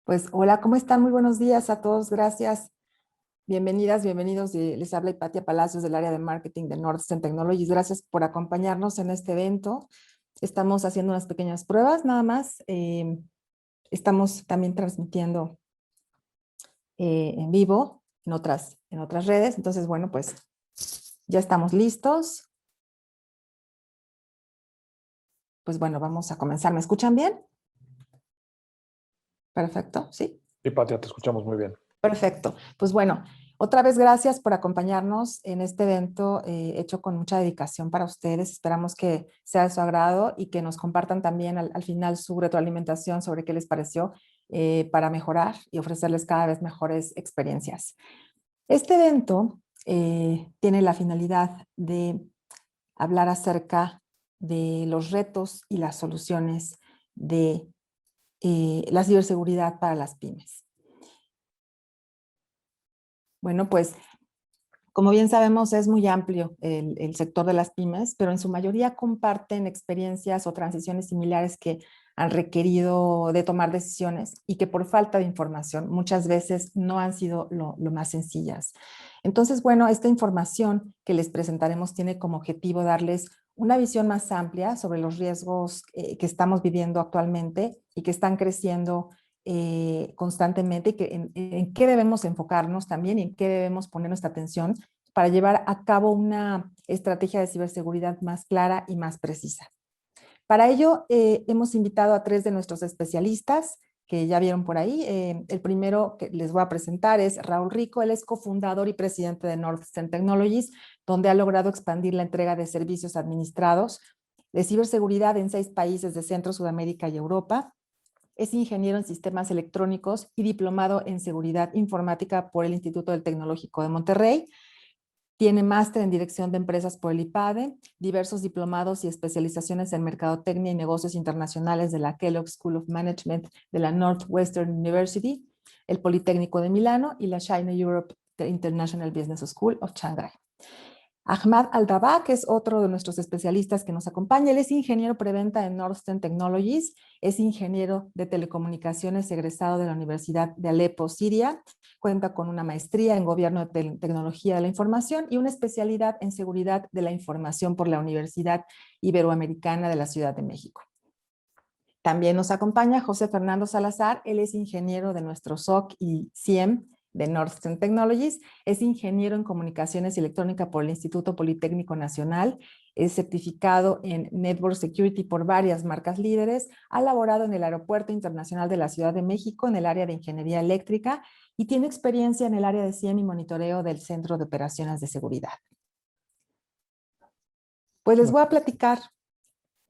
Pues hola, ¿cómo están? Muy buenos días a todos, gracias. Bienvenidas, bienvenidos. Les habla Hipatia Palacios del área de marketing de Nordsten Technologies. Gracias por acompañarnos en este evento. Estamos haciendo unas pequeñas pruebas, nada más. Estamos también transmitiendo en vivo en otras redes. Entonces, bueno, pues ya estamos listos. Pues bueno, vamos a comenzar. ¿Me escuchan bien? Perfecto, ¿sí? Sí, Patia, te escuchamos muy bien. Perfecto. Pues bueno, otra vez gracias por acompañarnos en este evento hecho con mucha dedicación para ustedes. Esperamos que sea de su agrado y que nos compartan también al final su retroalimentación sobre qué les pareció para mejorar y ofrecerles cada vez mejores experiencias. Este evento tiene la finalidad de hablar acerca de los retos y las soluciones de la ciberseguridad para las pymes. Bueno, pues como bien sabemos, es muy amplio el sector de las pymes, pero en su mayoría comparten experiencias o transiciones similares que han requerido de tomar decisiones y que por falta de información muchas veces no han sido lo más sencillas. Entonces, bueno, esta información que les presentaremos tiene como objetivo darles una visión más amplia sobre los riesgos que estamos viviendo actualmente y que están creciendo constantemente y que en qué debemos enfocarnos también y en qué debemos poner nuestra atención para llevar a cabo una estrategia de ciberseguridad más clara y más precisa. Para ello, hemos invitado a 3 de nuestros especialistas que ya vieron por ahí. El primero que les voy a presentar es Raúl Rico. Él es cofundador y presidente de Nordsten Technologies, donde ha logrado expandir la entrega de servicios administrados de ciberseguridad en 6 países de Centro, Sudamérica y Europa. Es ingeniero en sistemas electrónicos y diplomado en seguridad informática por el Instituto del Tecnológico de Monterrey. Tiene máster en dirección de empresas por el IPADE, diversos diplomados y especializaciones en mercadotecnia y negocios internacionales de la Kellogg School of Management de la Northwestern University, el Politécnico de Milano y la China Europe International Business School of Shanghai. Ahmad Al-Dabak es otro de nuestros especialistas que nos acompaña. Él es ingeniero preventa en Nordsten Technologies, es ingeniero de telecomunicaciones egresado de la Universidad de Alepo, Siria, cuenta con una maestría en gobierno de tecnología de la información y una especialidad en seguridad de la información por la Universidad Iberoamericana de la Ciudad de México. También nos acompaña José Fernando Salazar, él es ingeniero de nuestro SOC y CIEM de Nordsten Technologies, es ingeniero en comunicaciones y electrónica por el Instituto Politécnico Nacional, es certificado en Network Security por varias marcas líderes, ha laborado en el Aeropuerto Internacional de la Ciudad de México en el área de ingeniería eléctrica y tiene experiencia en el área de CIEM y monitoreo del Centro de Operaciones de Seguridad. Pues les voy a platicar,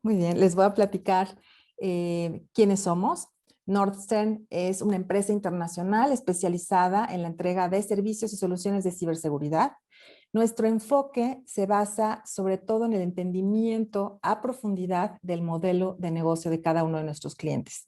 muy bien, les voy a platicar quiénes somos. Nordsten es una empresa internacional especializada en la entrega de servicios y soluciones de ciberseguridad. Nuestro enfoque se basa sobre todo en el entendimiento a profundidad del modelo de negocio de cada uno de nuestros clientes,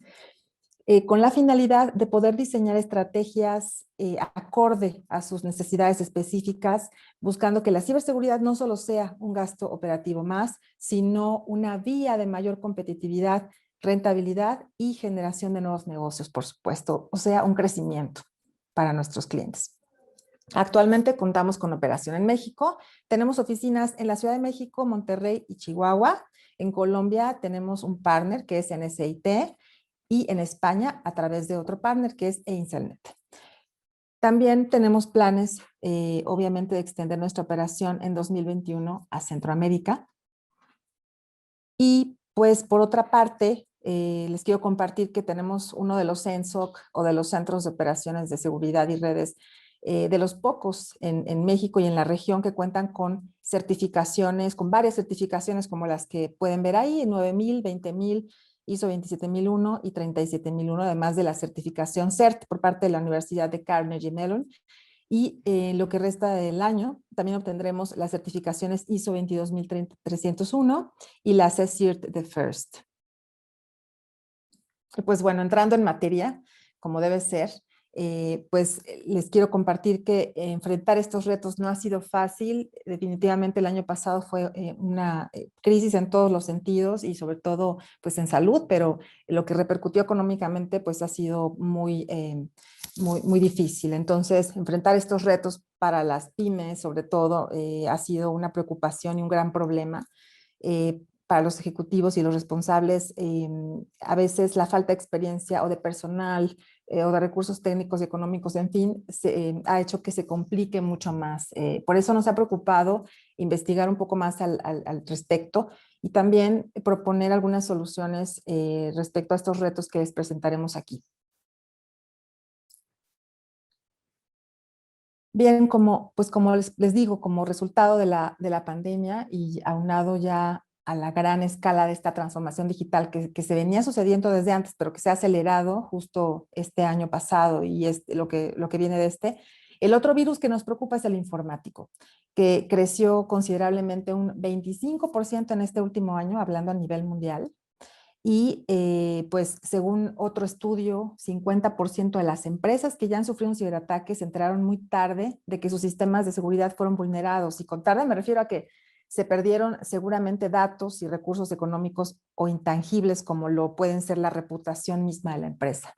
con la finalidad de poder diseñar estrategias acorde a sus necesidades específicas, buscando que la ciberseguridad no solo sea un gasto operativo más, sino una vía de mayor competitividad, rentabilidad y generación de nuevos negocios, por supuesto, o sea, un crecimiento para nuestros clientes. Actualmente contamos con operación en México. Tenemos oficinas en la Ciudad de México, Monterrey y Chihuahua. En Colombia tenemos un partner que es NSIT y en España a través de otro partner que es Einselnet. También tenemos planes, obviamente, de extender nuestra operación en 2021 a Centroamérica. Y pues por otra parte, les quiero compartir que tenemos uno de los CENSOC o de los Centros de Operaciones de Seguridad y Redes de los pocos en México y en la región que cuentan con certificaciones, con varias certificaciones como las que pueden ver ahí, 9000, 20000, ISO 27001 y 37001, además de la certificación CERT por parte de la Universidad de Carnegie Mellon. Y lo que resta del año también obtendremos las certificaciones ISO 22301 y la CERT de FIRST. Y pues bueno, entrando en materia, como debe ser, pues les quiero compartir que enfrentar estos retos no ha sido fácil. Definitivamente el año pasado fue una crisis en todos los sentidos y sobre todo pues en salud, pero lo que repercutió económicamente pues ha sido muy difícil. Entonces, enfrentar estos retos para las pymes sobre todo ha sido una preocupación y un gran problema. Para los ejecutivos y los responsables, a veces la falta de experiencia o de personal o de recursos técnicos y económicos, en fin, ha hecho que se complique mucho más. Por eso nos ha preocupado investigar un poco más al respecto y también proponer algunas soluciones respecto a estos retos que les presentaremos aquí. Bien, como les digo, como resultado de la pandemia y aunado ya a la gran escala de esta transformación digital que se venía sucediendo desde antes, pero que se ha acelerado justo este año pasado y es lo que viene de el otro virus que nos preocupa es el informático, que creció considerablemente un 25% en este último año, hablando a nivel mundial. Y pues según otro estudio, 50% de las empresas que ya han sufrido un ciberataque se enteraron muy tarde de que sus sistemas de seguridad fueron vulnerados. Y con tarde me refiero a que se perdieron seguramente datos y recursos económicos o intangibles como lo pueden ser la reputación misma de la empresa.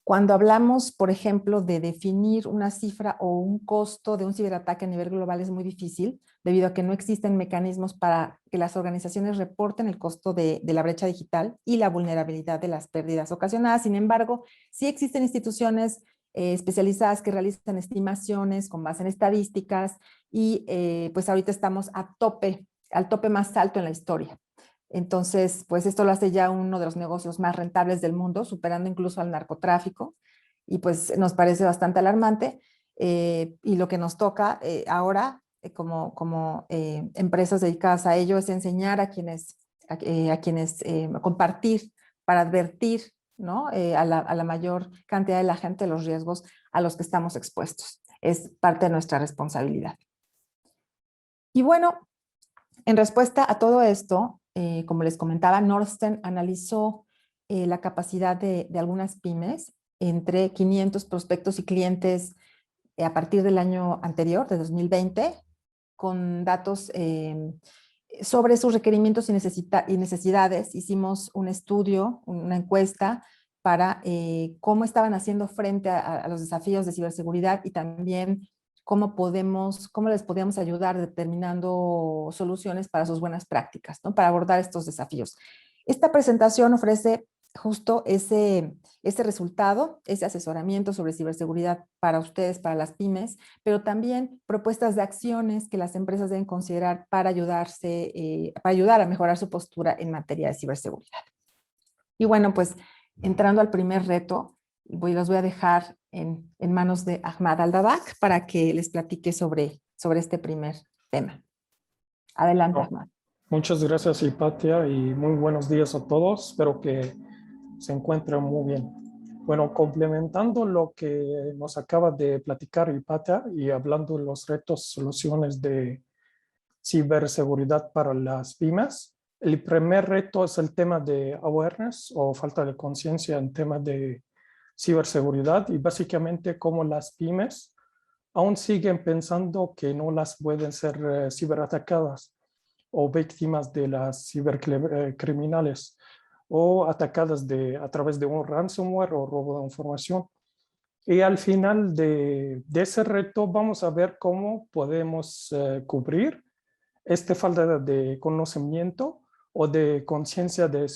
Cuando hablamos, por ejemplo, de definir una cifra o un costo de un ciberataque a nivel global es muy difícil, debido a que no existen mecanismos para que las organizaciones reporten el costo de la brecha digital y la vulnerabilidad de las pérdidas ocasionadas. Sin embargo, sí existen instituciones especializadas que realizan estimaciones con base en estadísticas y pues ahorita estamos al tope más alto en la historia. Entonces, pues esto lo hace ya uno de los negocios más rentables del mundo, superando incluso al narcotráfico, y pues nos parece bastante alarmante. Y lo que nos toca ahora, como empresas dedicadas a ello, es enseñar a quienes compartir para advertir, ¿no? A la mayor cantidad de la gente los riesgos a los que estamos expuestos. Es parte de nuestra responsabilidad. Y bueno, en respuesta a todo esto, como les comentaba, Northern analizó la capacidad de algunas pymes entre 500 prospectos y clientes a partir del año anterior, de 2020, con datos sobre sus requerimientos y necesidades. Hicimos un estudio, una encuesta para cómo estaban haciendo frente a los desafíos de ciberseguridad y también cómo les podíamos ayudar determinando soluciones para sus buenas prácticas, ¿no? Para abordar estos desafíos. Esta presentación ofrece justo ese resultado, ese asesoramiento sobre ciberseguridad para ustedes, para las pymes, pero también propuestas de acciones que las empresas deben considerar para para ayudar a mejorar su postura en materia de ciberseguridad. Y bueno, pues entrando al primer reto, los voy a dejar en manos de Ahmad Aldabak para que les platique sobre este primer tema. Adelante, Ahmad. Muchas gracias, Hipatia, y muy buenos días a todos. Espero que se encuentren muy bien. Bueno, complementando lo que nos acaba de platicar Hipatia y hablando de los retos, soluciones de ciberseguridad para las pymes, el primer reto es el tema de awareness o falta de conciencia en tema de ciberseguridad y básicamente cómo las pymes aún siguen pensando que no las pueden ser ciberatacadas o víctimas de las cibercriminales o atacadas a través de un ransomware o robo de información. Y al final de ese reto vamos a ver cómo podemos cubrir esta falta de conocimiento o de conciencia de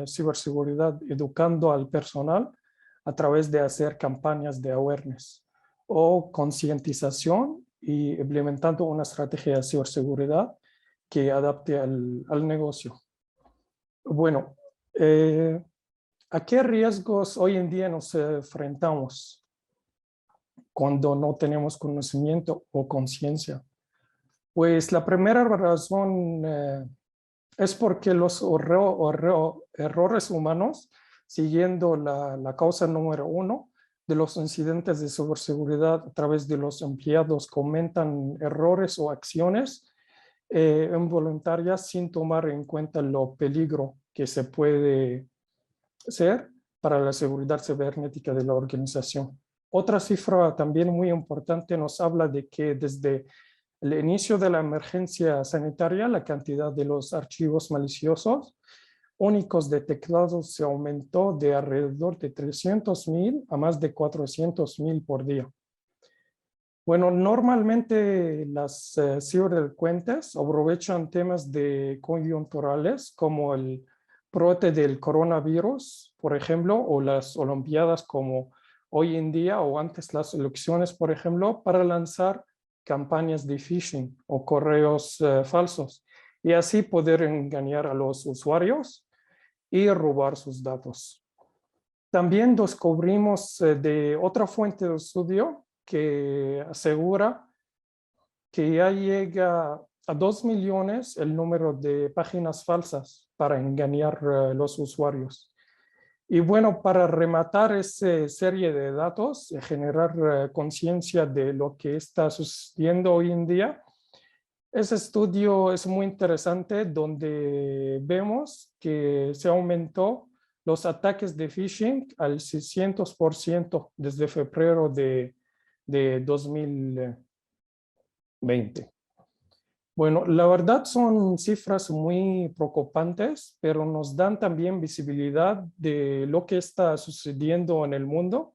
ciberseguridad, educando al personal a través de hacer campañas de awareness o concientización y implementando una estrategia de ciberseguridad que adapte al negocio. Bueno, ¿a qué riesgos hoy en día nos enfrentamos cuando no tenemos conocimiento o conciencia? Pues la primera razón es porque los errores humanos, siguiendo la causa número 1 de los incidentes de ciberseguridad a través de los empleados, comentan errores o acciones involuntarias sin tomar en cuenta lo peligro que se puede ser para la seguridad cibernética de la organización. Otra cifra también muy importante nos habla de que desde el inicio de la emergencia sanitaria, la cantidad de los archivos maliciosos únicos detectados se aumentó de alrededor de 300.000 a más de 400.000 por día. Bueno, normalmente las ciberdelincuentes aprovechan temas coyunturales como el brote del coronavirus, por ejemplo, o las Olimpiadas como hoy en día o antes las elecciones, por ejemplo, para lanzar campañas de phishing o correos falsos y así poder engañar a los usuarios y robar sus datos. También descubrimos de otra fuente de estudio que asegura que ya llega a 2 millones el número de páginas falsas para engañar a los usuarios. Y bueno, para rematar esa serie de datos, generar conciencia de lo que está sucediendo hoy en día, ese estudio es muy interesante donde vemos que se aumentó los ataques de phishing al 600% desde febrero de 2020. Bueno, la verdad son cifras muy preocupantes, pero nos dan también visibilidad de lo que está sucediendo en el mundo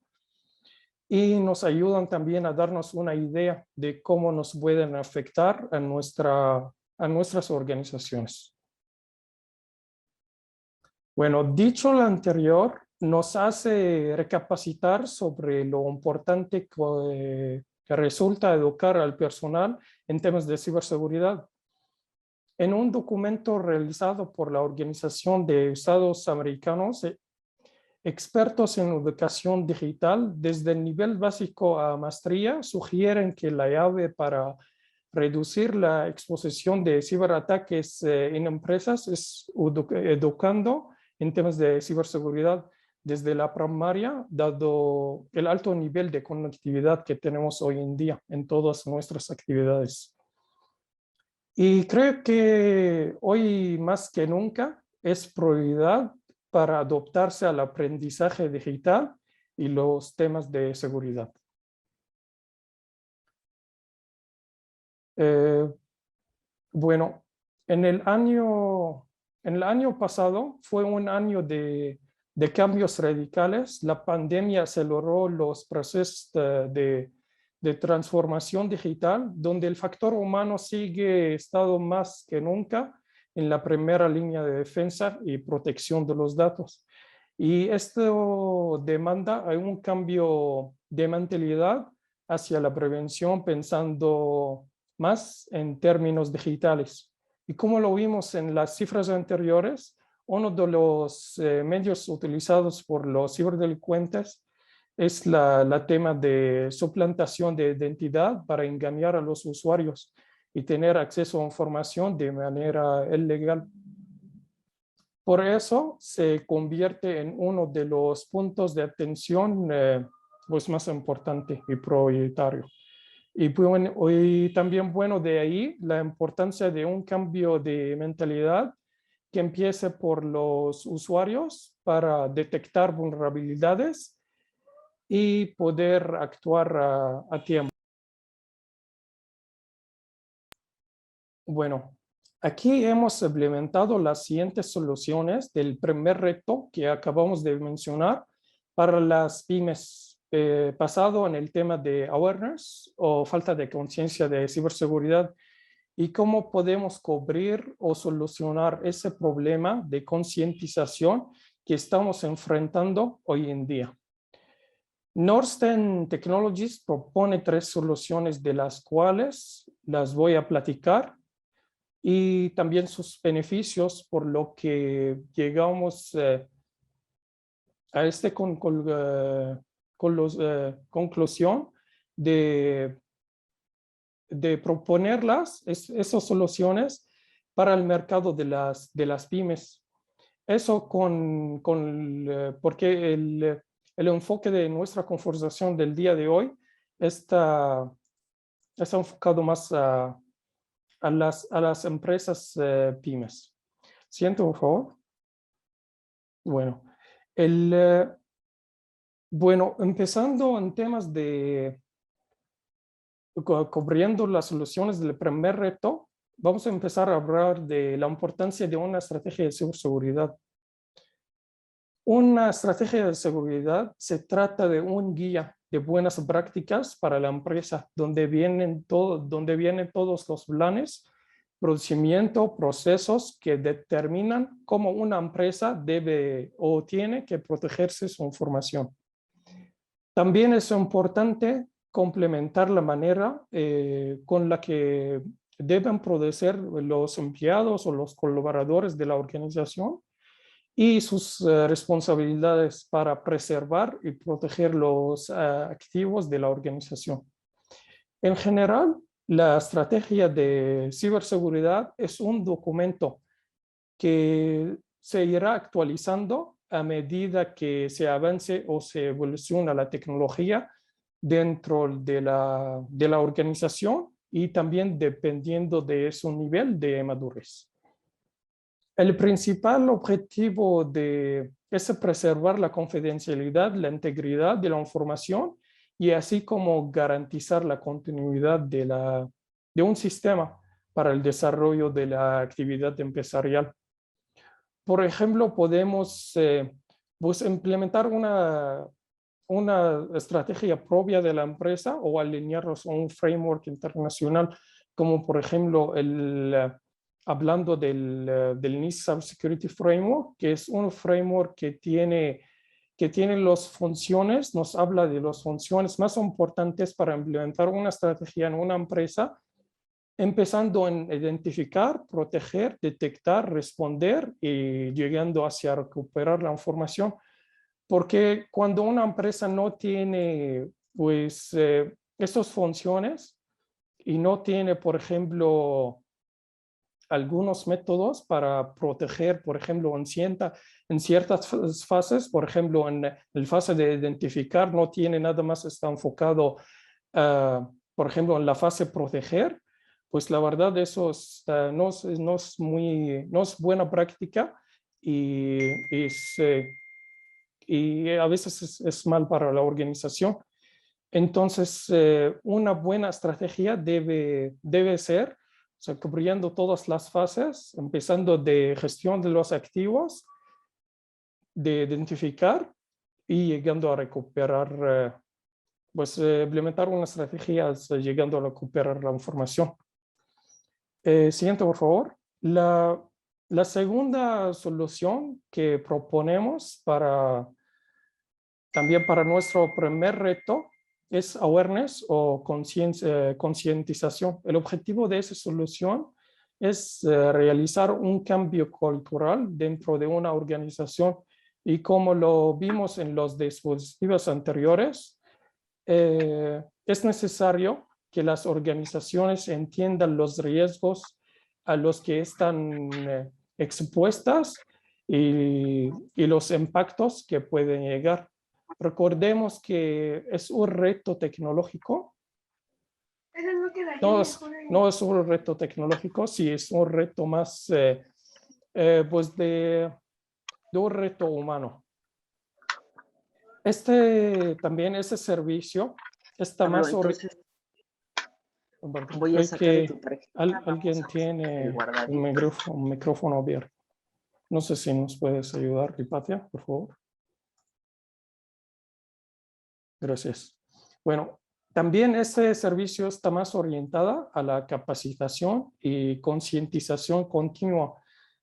y nos ayudan también a darnos una idea de cómo nos pueden afectar a nuestras organizaciones. Bueno, dicho lo anterior, nos hace recapacitar sobre lo importante que resulta educar al personal en temas de ciberseguridad. En un documento realizado por la Organización de Estados Americanos, expertos en educación digital, desde el nivel básico a maestría, sugieren que la llave para reducir la exposición de ciberataques en empresas es educando en temas de ciberseguridad desde la primaria, dado el alto nivel de conectividad que tenemos hoy en día en todas nuestras actividades. Y creo que hoy más que nunca es prioridad para adoptarse al aprendizaje digital y los temas de seguridad. Bueno, en el año pasado fue un año de cambios radicales. La pandemia aceleró los procesos de transformación digital, donde el factor humano sigue estando más que nunca en la primera línea de defensa y protección de los datos. Y esto demanda un cambio de mentalidad hacia la prevención, pensando más en términos digitales. Y como lo vimos en las cifras anteriores, uno de los medios utilizados por los ciberdelincuentes es la tema de suplantación de identidad para engañar a los usuarios y tener acceso a información de manera ilegal. Por eso se convierte en uno de los puntos de atención pues más importante y prioritario. Y también, bueno, de ahí la importancia de un cambio de mentalidad que empiece por los usuarios para detectar vulnerabilidades y poder actuar a tiempo. Bueno, aquí hemos implementado las siguientes soluciones del primer reto que acabamos de mencionar para las pymes, basado en el tema de awareness o falta de conciencia de ciberseguridad y cómo podemos cubrir o solucionar ese problema de concientización que estamos enfrentando hoy en día. Norsten Technologies propone 3 soluciones de las cuales las voy a platicar y también sus beneficios, por lo que llegamos a esta conclusión de proponerlas, esas soluciones para el mercado de las pymes. Eso porque el enfoque de nuestra conversación del día de hoy está enfocado más a las empresas pymes. Siento, por favor. Bueno, Bueno, empezando en temas de cubriendo las soluciones del primer reto, vamos a empezar a hablar de la importancia de una estrategia de ciberseguridad. Una estrategia de seguridad se trata de un guía de buenas prácticas para la empresa, donde vienen todos los planes, procedimientos, procesos que determinan cómo una empresa debe o tiene que protegerse su información. También es importante complementar la manera con la que deben proceder los empleados o los colaboradores de la organización y sus responsabilidades para preservar y proteger los activos de la organización. En general, la estrategia de ciberseguridad es un documento que se irá actualizando a medida que se avance o se evoluciona la tecnología dentro de la organización y también dependiendo de su nivel de madurez. El principal objetivo es preservar la confidencialidad, la integridad de la información y así como garantizar la continuidad de un sistema para el desarrollo de la actividad empresarial. Por ejemplo, podemos implementar una estrategia propia de la empresa o alinearnos a un framework internacional, como por ejemplo hablando del NIST Cybersecurity Framework, que es un framework que tiene las funciones, nos habla de las funciones más importantes para implementar una estrategia en una empresa, empezando en identificar, proteger, detectar, responder y llegando hacia recuperar la información. Porque cuando una empresa no tiene pues estas funciones y no tiene, por ejemplo, algunos métodos para proteger, por ejemplo, en ciertas fases, por ejemplo, en la fase de identificar, no tiene nada más, está enfocado, por ejemplo, en la fase proteger, pues la verdad eso no es buena práctica y a veces es mal para la organización. Entonces, una buena estrategia debe ser, o sea, cubriendo todas las fases, empezando de gestión de los activos, de identificar y llegando a recuperar, implementar una estrategia llegando a recuperar la información. Siguiente, por favor. La segunda solución que proponemos también para nuestro primer reto es awareness o concientización. El objetivo de esa solución es realizar un cambio cultural dentro de una organización y como lo vimos en los dispositivos anteriores, es necesario que las organizaciones entiendan los riesgos a los que están expuestas y los impactos que pueden llegar. Recordemos que es un reto tecnológico. No es un reto tecnológico, sí es un reto más pues de un reto humano. También ese servicio está Pablo, más entonces voy a sacar de tu tarjeta. alguien tiene un micrófono abierto. No sé si nos puedes ayudar, Hipatia, por favor. Gracias. Bueno, también este servicio está más orientada a la capacitación y concientización continua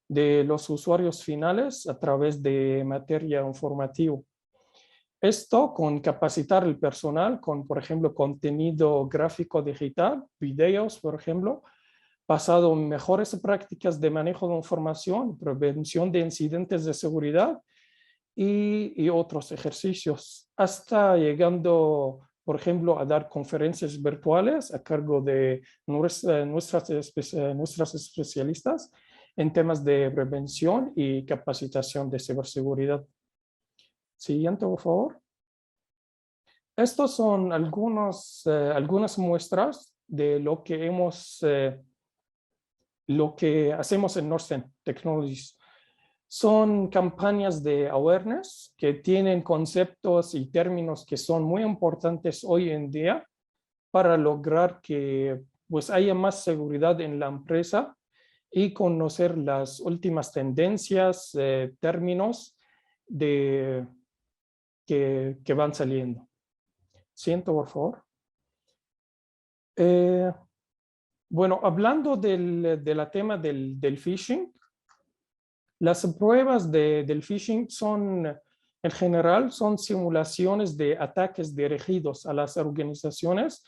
de los usuarios finales a través de materia informativa. Esto con capacitar el personal con, por ejemplo, contenido gráfico digital, videos, por ejemplo, basado en mejores prácticas de manejo de información, prevención de incidentes de seguridad y otros ejercicios, hasta llegando, por ejemplo, a dar conferencias virtuales a cargo de nuestras especialistas en temas de prevención y capacitación de ciberseguridad. Siguiente, por favor. Estos son algunas muestras de lo que hacemos en Norsen Technologies. son campañas de awareness que tienen conceptos y términos que son muy importantes hoy en día para lograr que pues, haya más seguridad en la empresa y conocer las últimas tendencias, términos que van saliendo. Siento, por favor. Bueno, hablando de la tema del phishing, las pruebas del phishing son, en general, son simulaciones de ataques dirigidos a las organizaciones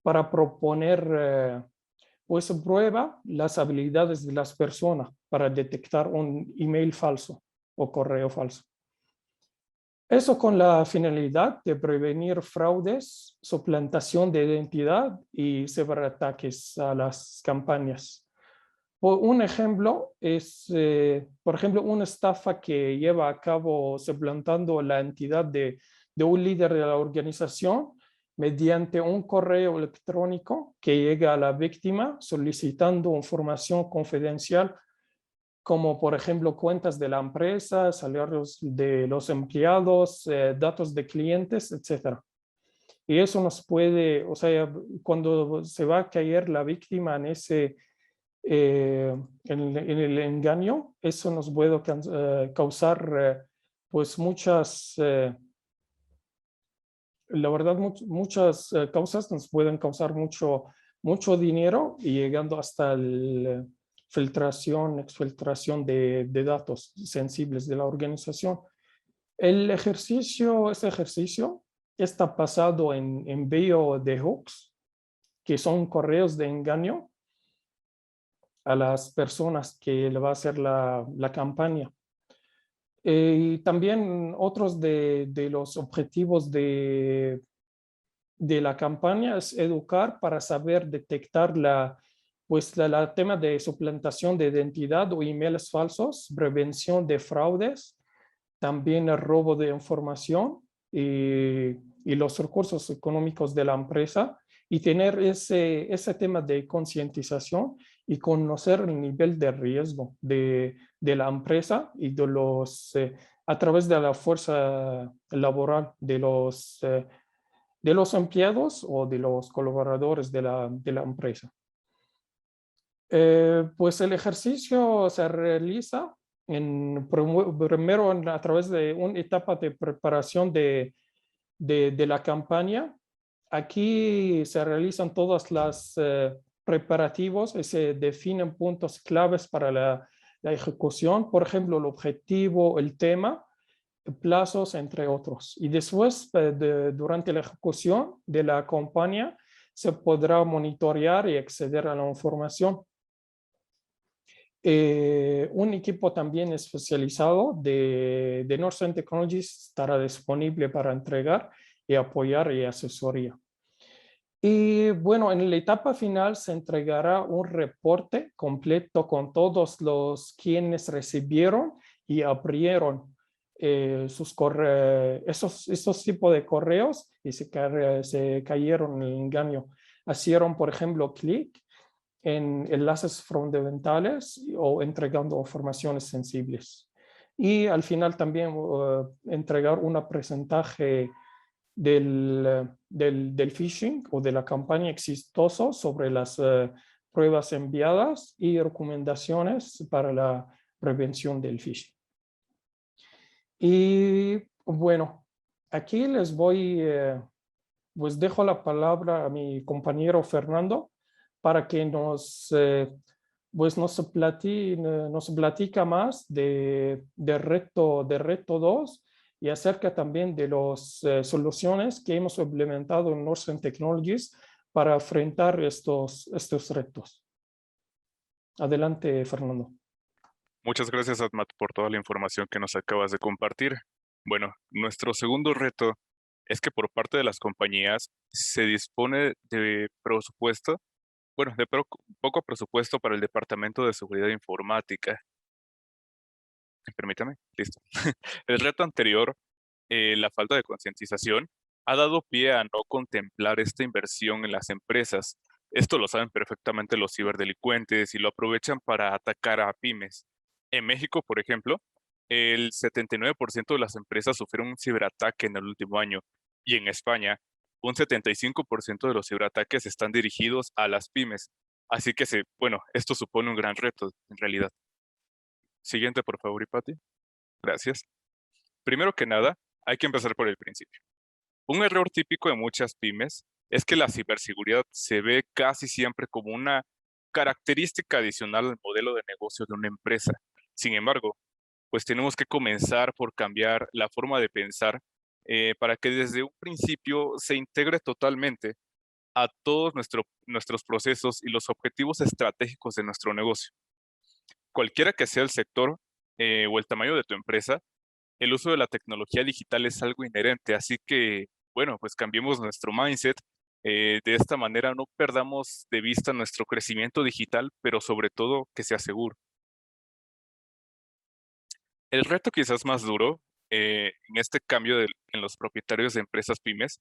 para proponer, pues, prueba las habilidades de las personas para detectar un email falso o correo falso. Eso con la finalidad de prevenir fraudes, suplantación de identidad y ciberataques a las campañas. Un ejemplo es, por ejemplo, una estafa que lleva a cabo suplantando la entidad de un líder de la organización mediante un correo electrónico que llega a la víctima solicitando información confidencial como por ejemplo cuentas de la empresa, salarios de los empleados, datos de clientes, etc. Y eso nos puede, o sea, cuando se va a caer la víctima en ese, en el engaño, eso nos puede causar pues muchas, la verdad, muchas causas nos pueden causar mucho dinero y llegando hasta la exfiltración de datos sensibles de la organización. Ese ejercicio está basado en envío de hooks, que son correos de engaño a las personas que le va a hacer la campaña. Y también otros de los objetivos de la campaña es educar para saber detectar la tema de suplantación de identidad o emails falsos, prevención de fraudes, también el robo de información y los recursos económicos de la empresa y tener ese tema de concientización y conocer el nivel de riesgo de la empresa y de a través de la fuerza laboral de los empleados o de los colaboradores de la empresa. Pues el ejercicio se realiza primero a través de una etapa de preparación de la campaña. Aquí se realizan todos los preparativos y se definen puntos claves para la ejecución, por ejemplo, el objetivo, el tema, plazos, entre otros. Y después, durante la ejecución de la campaña, se podrá monitorear y acceder a la información. Un equipo también especializado de Northern Technologies estará disponible para entregar y apoyar y asesoría. Y bueno, en la etapa final se entregará un reporte completo con todos los quienes recibieron y abrieron esos tipos de correos y se cayeron en el engaño. Hicieron, por ejemplo, clic en enlaces fundamentales o entregando informaciones sensibles. Y al final también entregar un porcentaje del phishing o de la campaña exitoso sobre las pruebas enviadas y recomendaciones para la prevención del phishing. Y bueno, aquí les pues dejo la palabra a mi compañero Fernando para que pues nos platica más de reto 2 y acerca también de las soluciones que hemos implementado en Northern Technologies para enfrentar estos retos. Adelante, Fernando. Muchas gracias, Atmat, por toda la información que nos acabas de compartir. Bueno, nuestro segundo reto es que por parte de las compañías se dispone de presupuesto, de poco presupuesto para el Departamento de Seguridad Informática. Permítame, listo. El reto anterior, la falta de concientización, ha dado pie a no contemplar esta inversión en las empresas. Esto lo saben perfectamente los ciberdelincuentes y lo aprovechan para atacar a pymes. En México, por ejemplo, el 79% de las empresas sufrieron un ciberataque en el último año y en España, un 75% de los ciberataques están dirigidos a las pymes. Así que, bueno, esto supone un gran reto en realidad. Siguiente, por favor, Ipati. Gracias. Primero que nada, hay que empezar por el principio. Un error típico de muchas pymes es que la ciberseguridad se ve casi siempre como una característica adicional al modelo de negocio de una empresa. Sin embargo, pues tenemos que comenzar por cambiar la forma de pensar para que desde un principio se integre totalmente a todos nuestros procesos y los objetivos estratégicos de nuestro negocio. Cualquiera que sea el sector o el tamaño de tu empresa, el uso de la tecnología digital es algo inherente, así que, bueno, pues cambiemos nuestro mindset. De esta manera no perdamos de vista nuestro crecimiento digital, pero sobre todo que sea seguro. El reto quizás más duro en este cambio en los propietarios de empresas pymes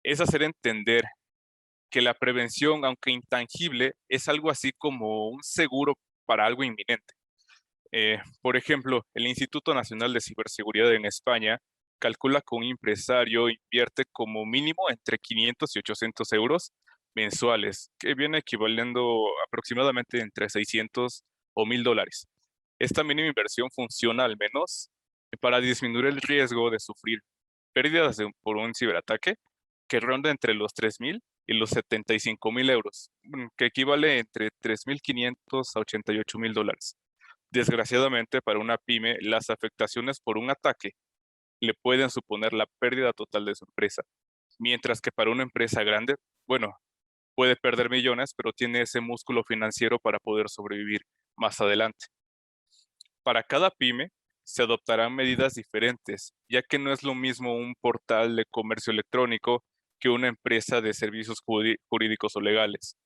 es hacer entender que la prevención, aunque intangible, es algo así como un seguro para algo inminente. Por ejemplo, el Instituto Nacional de Ciberseguridad en España calcula que un empresario invierte como mínimo entre 500 y 800 euros mensuales, que viene equivaliendo aproximadamente entre 600 o 1000 dólares. Esta mínima inversión funciona al menos para disminuir el riesgo de sufrir pérdidas por un ciberataque que ronda entre los 3,000 y los 75,000 euros, que equivale entre 3,500 a 88,000 dólares. Desgraciadamente, para una pyme, las afectaciones por un ataque le pueden suponer la pérdida total de su empresa, mientras que para una empresa grande, bueno, puede perder millones, pero tiene ese músculo financiero para poder sobrevivir más adelante. Para cada pyme se adoptarán medidas diferentes, ya que no es lo mismo un portal de comercio electrónico que una empresa de servicios jurídicos o legales.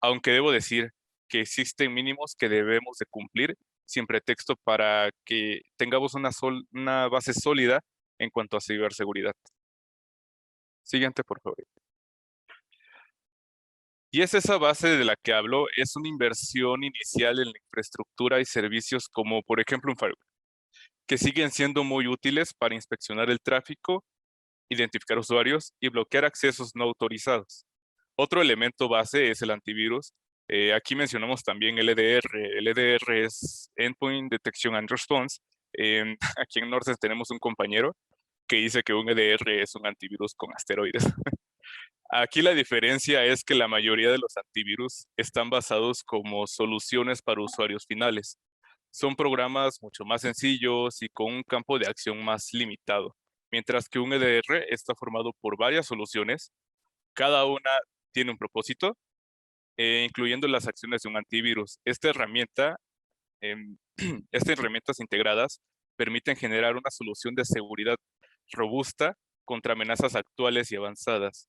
Aunque debo decir que existen mínimos que debemos de cumplir sin pretexto para que tengamos una base sólida en cuanto a ciberseguridad. Siguiente, por favor. Y es esa base de la que hablo, es una inversión inicial en la infraestructura y servicios como por ejemplo un firewall, que siguen siendo muy útiles para inspeccionar el tráfico, identificar usuarios y bloquear accesos no autorizados. Otro elemento base es el antivirus. Aquí mencionamos también el EDR. El EDR es Endpoint Detection and Response. Aquí en Norte tenemos un compañero que dice que un EDR es un antivirus con asteroides. Aquí la diferencia es que la mayoría de los antivirus están basados como soluciones para usuarios finales. Son programas mucho más sencillos y con un campo de acción más limitado, mientras que un EDR está formado por varias soluciones, cada una tiene un propósito, incluyendo las acciones de un antivirus. Estas herramientas integradas permiten generar una solución de seguridad robusta contra amenazas actuales y avanzadas.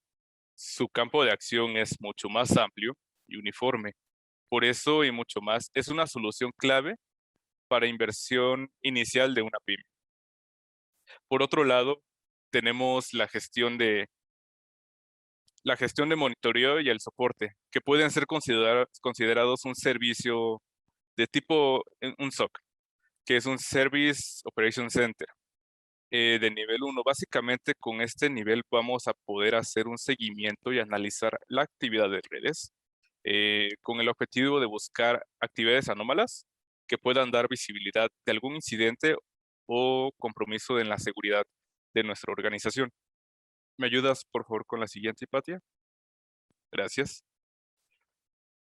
Su campo de acción es mucho más amplio y uniforme. Por eso y mucho más, es una solución clave para inversión inicial de una pyme. Por otro lado, tenemos la gestión de monitoreo y el soporte, que pueden ser considerados un servicio de tipo un SOC, que es un Service Operation Center de nivel 1. Básicamente, con este nivel vamos a poder hacer un seguimiento y analizar la actividad de redes con el objetivo de buscar actividades anómalas que puedan dar visibilidad de algún incidente o compromiso en la seguridad de nuestra organización. ¿Me ayudas, por favor, con la siguiente, Hipatia? Gracias.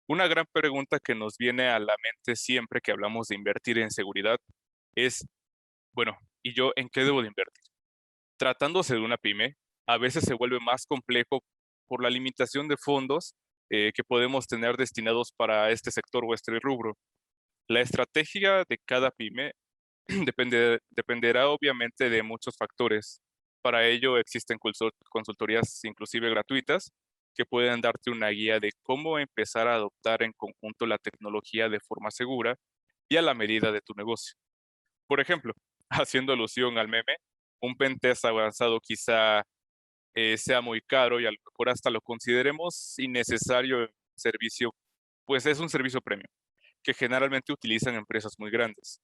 Una gran pregunta que nos viene a la mente siempre que hablamos de invertir en seguridad es, bueno, ¿y yo en qué debo de invertir? Tratándose de una pyme, a veces se vuelve más complejo por la limitación de fondos que podemos tener destinados para este sector o este rubro. La estrategia de cada pyme dependerá obviamente de muchos factores. Para ello existen consultorías inclusive gratuitas que pueden darte una guía de cómo empezar a adoptar en conjunto la tecnología de forma segura y a la medida de tu negocio. Por ejemplo, haciendo alusión al meme, un pentest avanzado quizá sea muy caro y a lo mejor hasta lo consideremos innecesario en servicio, pues es un servicio premium que generalmente utilizan empresas muy grandes.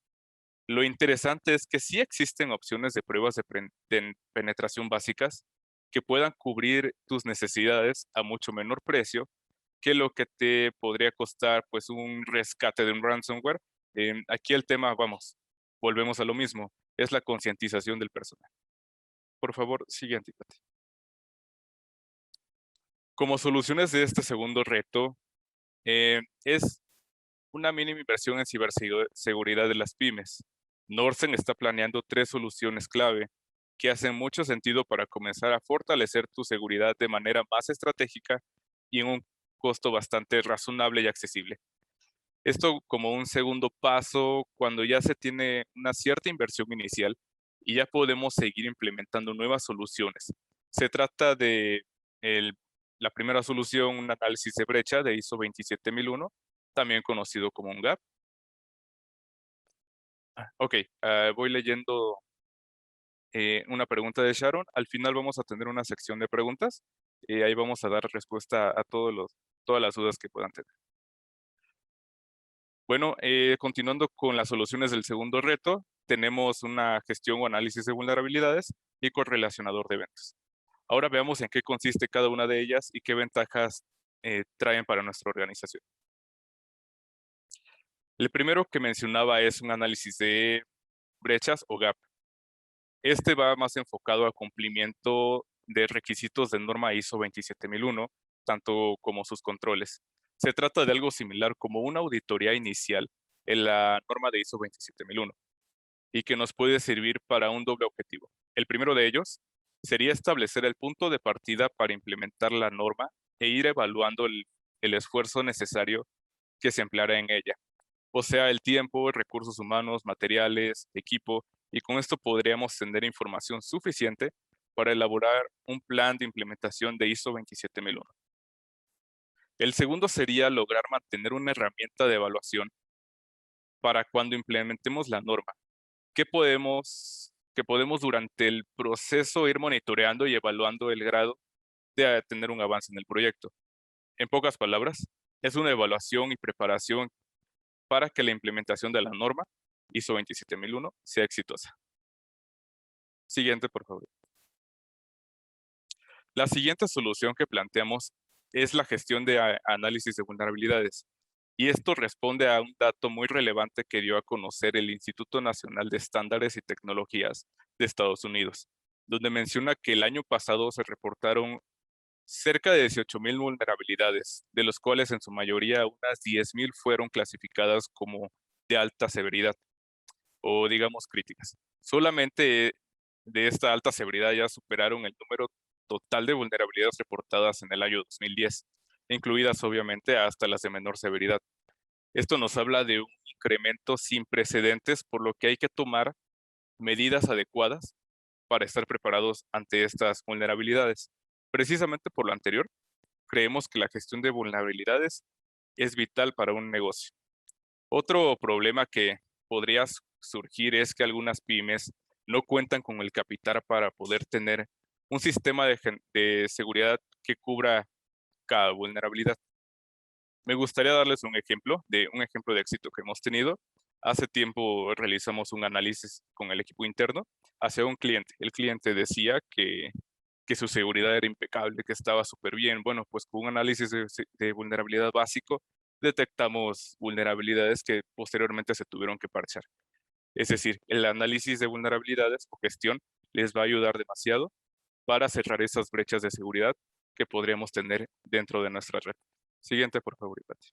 Lo interesante es que sí existen opciones de pruebas de penetración básicas que puedan cubrir tus necesidades a mucho menor precio que lo que te podría costar pues un rescate de un ransomware. Aquí el tema, vamos, volvemos a lo mismo, es la concientización del personal. Por favor, siguiente, Pati. Como soluciones de este segundo reto, es una mínima inversión en ciberseguridad de las pymes. Norsen está planeando 3 soluciones clave que hacen mucho sentido para comenzar a fortalecer tu seguridad de manera más estratégica y en un costo bastante razonable y accesible. Esto como un segundo paso cuando ya se tiene una cierta inversión inicial y ya podemos seguir implementando nuevas soluciones. Se trata de la primera solución, un análisis de brecha de ISO 27001, también conocido como un GAP. Ok, voy leyendo una pregunta de Sharon. Al final vamos a tener una sección de preguntas. Ahí vamos a dar respuesta a todas las dudas que puedan tener. Bueno, continuando con las soluciones del segundo reto, tenemos una gestión o análisis de vulnerabilidades y correlacionador de eventos. Ahora veamos en qué consiste cada una de ellas y qué ventajas traen para nuestra organización. El primero que mencionaba es un análisis de brechas o gap. Este va más enfocado al cumplimiento de requisitos de norma ISO 27001, tanto como sus controles. Se trata de algo similar como una auditoría inicial en la norma de ISO 27001 y que nos puede servir para un doble objetivo. El primero de ellos sería establecer el punto de partida para implementar la norma e ir evaluando el esfuerzo necesario que se empleará en ella. O sea, el tiempo, recursos humanos, materiales, equipo, y con esto podríamos tener información suficiente para elaborar un plan de implementación de ISO 27001. El segundo sería lograr mantener una herramienta de evaluación para cuando implementemos la norma. Que podemos durante el proceso ir monitoreando y evaluando el grado de tener un avance en el proyecto. En pocas palabras, es una evaluación y preparación para que la implementación de la norma ISO 27001 sea exitosa. Siguiente, por favor. La siguiente solución que planteamos es la gestión de análisis de vulnerabilidades. Y esto responde a un dato muy relevante que dio a conocer el Instituto Nacional de Estándares y Tecnologías de Estados Unidos, donde menciona que el año pasado se reportaron cerca de 18,000 vulnerabilidades, de los cuales en su mayoría unas 10,000 fueron clasificadas como de alta severidad o digamos críticas. Solamente de esta alta severidad ya superaron el número total de vulnerabilidades reportadas en el año 2010, incluidas obviamente hasta las de menor severidad. Esto nos habla de un incremento sin precedentes, por lo que hay que tomar medidas adecuadas para estar preparados ante estas vulnerabilidades. Precisamente por lo anterior, creemos que la gestión de vulnerabilidades es vital para un negocio. Otro problema que podría surgir es que algunas pymes no cuentan con el capital para poder tener un sistema de seguridad que cubra cada vulnerabilidad. Me gustaría darles un ejemplo de éxito que hemos tenido. Hace tiempo realizamos un análisis con el equipo interno hacia un cliente. El cliente decía que su seguridad era impecable, que estaba súper bien. Bueno, pues con un análisis de vulnerabilidad básico, detectamos vulnerabilidades que posteriormente se tuvieron que parchar. Es decir, el análisis de vulnerabilidades o gestión les va a ayudar demasiado para cerrar esas brechas de seguridad que podríamos tener dentro de nuestra red. Siguiente, por favor, Ipati.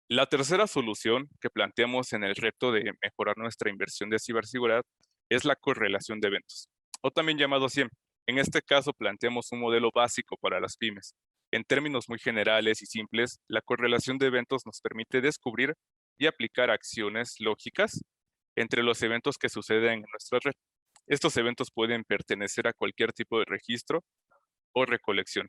La tercera solución que planteamos en el reto de mejorar nuestra inversión de ciberseguridad es la correlación de eventos, o también llamado CIEM. En este caso planteamos un modelo básico para las pymes. En términos muy generales y simples, la correlación de eventos nos permite descubrir y aplicar acciones lógicas entre los eventos que suceden en nuestra red. Estos eventos pueden pertenecer a cualquier tipo de registro o recolección.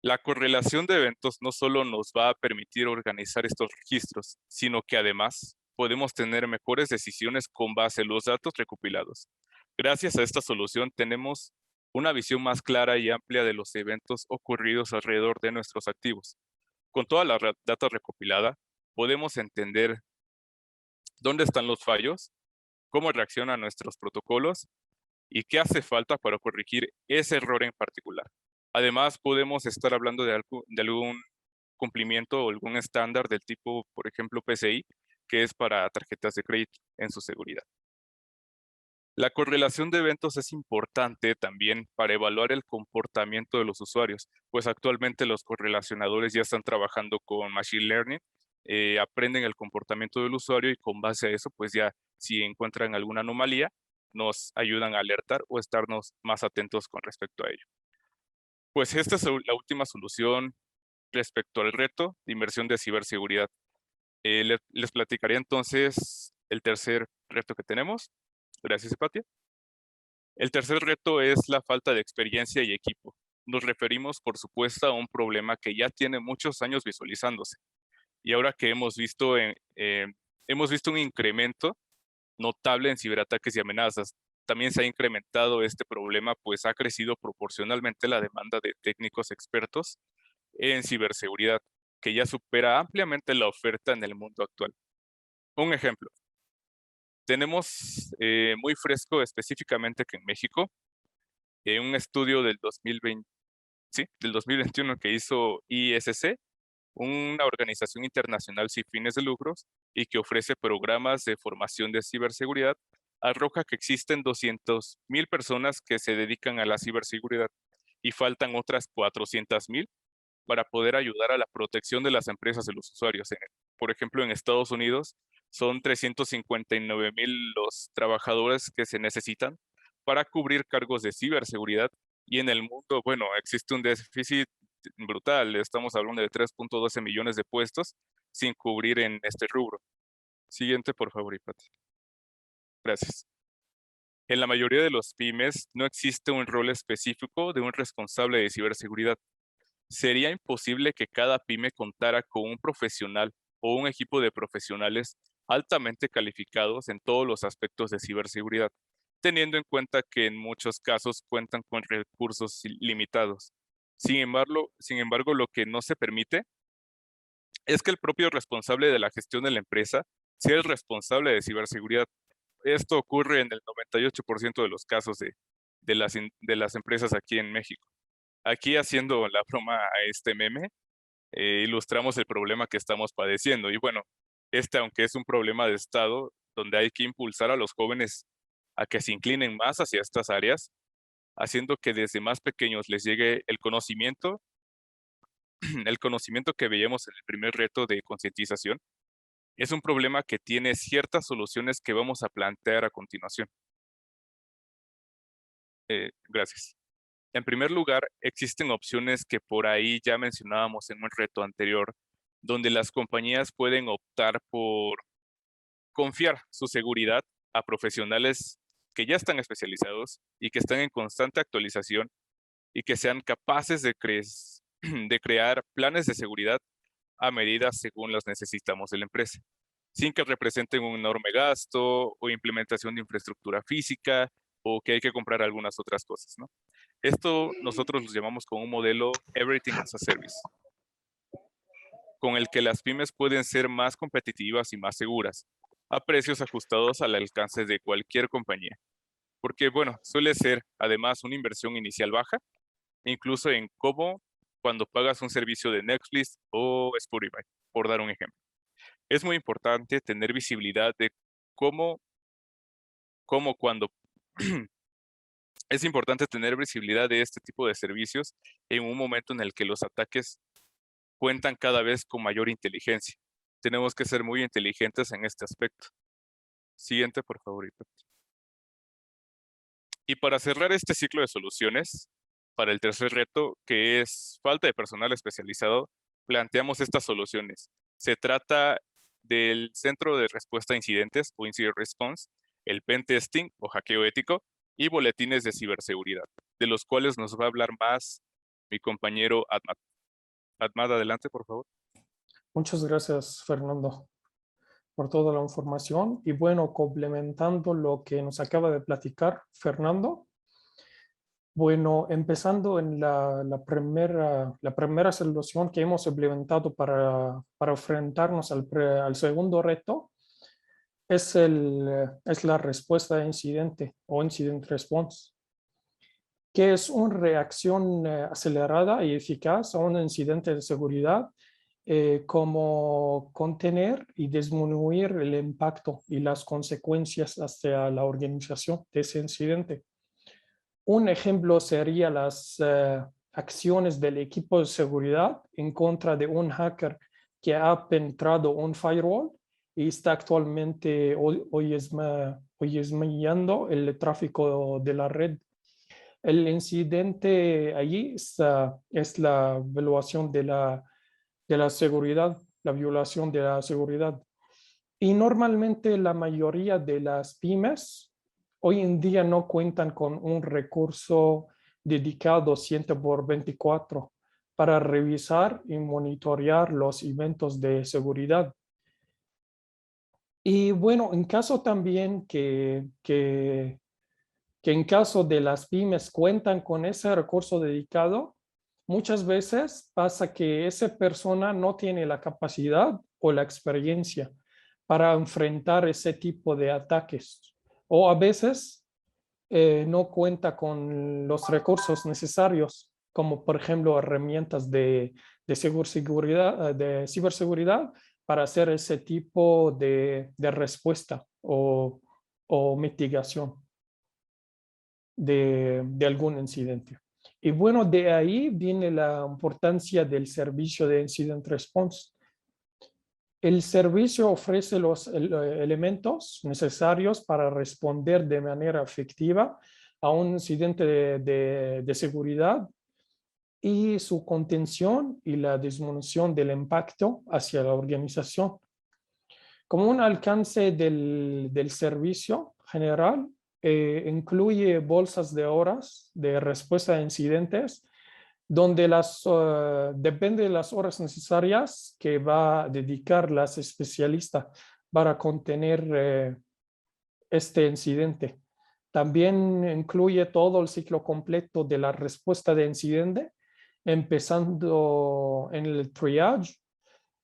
La correlación de eventos no solo nos va a permitir organizar estos registros, sino que además podemos tener mejores decisiones con base en los datos recopilados. Gracias a esta solución tenemos una visión más clara y amplia de los eventos ocurridos alrededor de nuestros activos. Con toda la data recopilada, podemos entender dónde están los fallos, cómo reaccionan nuestros protocolos y qué hace falta para corregir ese error en particular. Además, podemos estar hablando de algún cumplimiento o algún estándar del tipo, por ejemplo, PCI, que es para tarjetas de crédito en su seguridad. La correlación de eventos es importante también para evaluar el comportamiento de los usuarios, pues actualmente los correlacionadores ya están trabajando con Machine Learning, aprenden el comportamiento del usuario y con base a eso, pues ya si encuentran alguna anomalía, nos ayudan a alertar o estarnos más atentos con respecto a ello. Pues esta es la última solución respecto al reto de inversión de ciberseguridad. Les platicaré entonces el tercer reto que tenemos. Gracias, Hipatia. El tercer reto es la falta de experiencia y equipo. Nos referimos, por supuesto, a un problema que ya tiene muchos años visualizándose. Y ahora que hemos visto un incremento notable en ciberataques y amenazas, también se ha incrementado este problema, pues ha crecido proporcionalmente la demanda de técnicos expertos en ciberseguridad, que ya supera ampliamente la oferta en el mundo actual. Un ejemplo. Tenemos muy fresco específicamente que en México, un estudio del 2021 que hizo ISC, una organización internacional sin fines de lucros y que ofrece programas de formación de ciberseguridad, arroja que existen 200,000 personas que se dedican a la ciberseguridad y faltan otras 400,000 para poder ayudar a la protección de las empresas de los usuarios. Por ejemplo, en Estados Unidos son 359,000 los trabajadores que se necesitan para cubrir cargos de ciberseguridad y en el mundo, bueno, existe un déficit brutal. Estamos hablando de 3.12 millones de puestos sin cubrir en este rubro. Siguiente, por favor, Ipati. Gracias. En la mayoría de los pymes no existe un rol específico de un responsable de ciberseguridad. Sería imposible que cada pyme contara con un profesional o un equipo de profesionales altamente calificados en todos los aspectos de ciberseguridad, teniendo en cuenta que en muchos casos cuentan con recursos limitados. Sin embargo, lo que no se permite es que el propio responsable de la gestión de la empresa sea el responsable de ciberseguridad. Esto ocurre en el 98% de los casos de las empresas aquí en México. Aquí, haciendo la broma a este meme, ilustramos el problema que estamos padeciendo. Y bueno, aunque es un problema de Estado, donde hay que impulsar a los jóvenes a que se inclinen más hacia estas áreas, haciendo que desde más pequeños les llegue el conocimiento que veíamos en el primer reto de concientización, es un problema que tiene ciertas soluciones que vamos a plantear a continuación. Gracias. En primer lugar, existen opciones que por ahí ya mencionábamos en un reto anterior, donde las compañías pueden optar por confiar su seguridad a profesionales que ya están especializados y que están en constante actualización y que sean capaces de crear planes de seguridad a medida según las necesitamos de la empresa, sin que representen un enorme gasto o implementación de infraestructura física o que hay que comprar algunas otras cosas, ¿no? Esto nosotros lo llamamos como un modelo Everything as a Service, con el que las pymes pueden ser más competitivas y más seguras, a precios ajustados al alcance de cualquier compañía. Porque, bueno, suele ser además una inversión inicial baja, incluso en cuando pagas un servicio de Netflix o Spotify, por dar un ejemplo. Es muy importante tener visibilidad de cuando es importante tener visibilidad de este tipo de servicios en un momento en el que los ataques cuentan cada vez con mayor inteligencia. Tenemos que ser muy inteligentes en este aspecto. Siguiente, por favor. Y para cerrar este ciclo de soluciones, para el tercer reto, que es falta de personal especializado, planteamos estas soluciones. Se trata del Centro de Respuesta a Incidentes o Incident Response, el Pen Testing o hackeo ético y boletines de ciberseguridad, de los cuales nos va a hablar más mi compañero Admat. Admat, adelante, por favor. Muchas gracias, Fernando, por toda la información. Y bueno, complementando lo que nos acaba de platicar Fernando, Bueno, empezando en la primera solución que hemos implementado para enfrentarnos al segundo reto, es la respuesta de incidente o incident response, que es una reacción acelerada y eficaz a un incidente de seguridad, como contener y disminuir el impacto y las consecuencias hacia la organización de ese incidente. Un ejemplo sería las acciones del equipo de seguridad en contra de un hacker que ha penetrado un firewall y está actualmente hoy esmillando el tráfico de la red. El incidente allí es la evaluación de la seguridad, la violación de la seguridad. Y normalmente la mayoría de las pymes hoy en día no cuentan con un recurso dedicado 7x24 para revisar y monitorear los eventos de seguridad. Y bueno, en caso también que en caso de las pymes cuentan con ese recurso dedicado, muchas veces pasa que esa persona no tiene la capacidad o la experiencia para enfrentar ese tipo de ataques. O a veces no cuenta con los recursos necesarios, como por ejemplo herramientas de ciberseguridad para hacer ese tipo de respuesta o mitigación de algún incidente. Y bueno, de ahí viene la importancia del servicio de Incident Response. El servicio ofrece los elementos necesarios para responder de manera efectiva a un incidente de seguridad y su contención y la disminución del impacto hacia la organización. Como un alcance del servicio general, incluye bolsas de horas de respuesta a incidentes, donde depende de las horas necesarias que va a dedicar las especialistas para contener este incidente. También incluye todo el ciclo completo de la respuesta de incidente, empezando en el triage,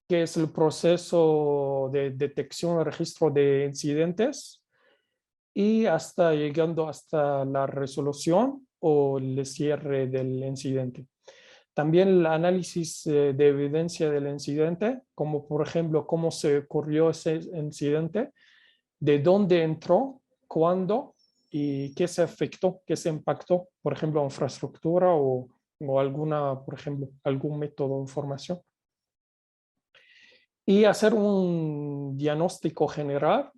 que es el proceso de detección y registro de incidentes, y hasta llegando hasta la resolución o el cierre del incidente. También el análisis de evidencia del incidente, como por ejemplo cómo se ocurrió ese incidente, de dónde entró, cuándo y qué se afectó, qué se impactó, por ejemplo, infraestructura o alguna, por ejemplo, algún método de información. Y hacer un diagnóstico general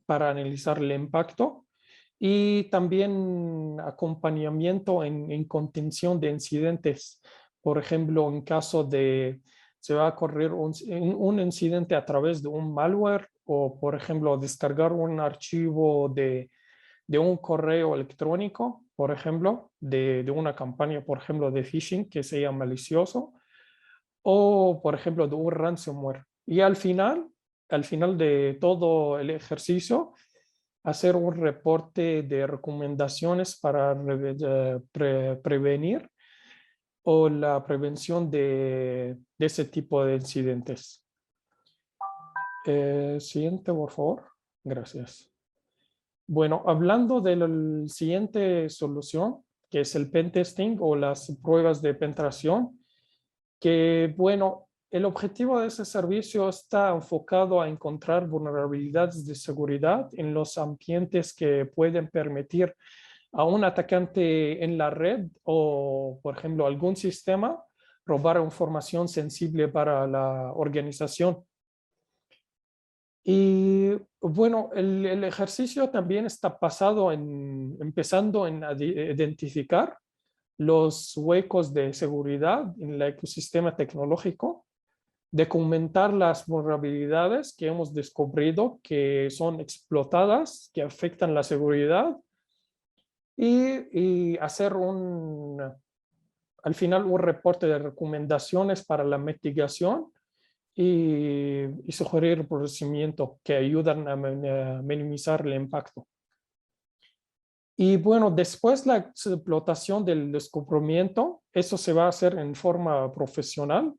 para analizar el impacto y también acompañamiento en contención de incidentes. Por ejemplo, en caso de se va a ocurrir un incidente a través de un malware o, por ejemplo, descargar un archivo de un correo electrónico, por ejemplo, de una campaña, por ejemplo, de phishing que sea malicioso o, por ejemplo, de un ransomware. Y al final de todo el ejercicio, hacer un reporte de recomendaciones para prevenir o la prevención de ese tipo de incidentes. Siguiente, por favor. Gracias. Bueno, hablando de la siguiente solución, que es el pentesting o las pruebas de penetración, que bueno, el objetivo de ese servicio está enfocado a encontrar vulnerabilidades de seguridad en los ambientes que pueden permitir a un atacante en la red o, por ejemplo, algún sistema robar información sensible para la organización. Y bueno, el ejercicio también está empezando en identificar los huecos de seguridad en el ecosistema tecnológico, documentar las vulnerabilidades que hemos descubierto que son explotadas, que afectan la seguridad y hacer al final un reporte de recomendaciones para la mitigación y sugerir procedimientos que ayudan a minimizar el impacto. Y bueno, después la explotación del descubrimiento, eso se va a hacer en forma profesional.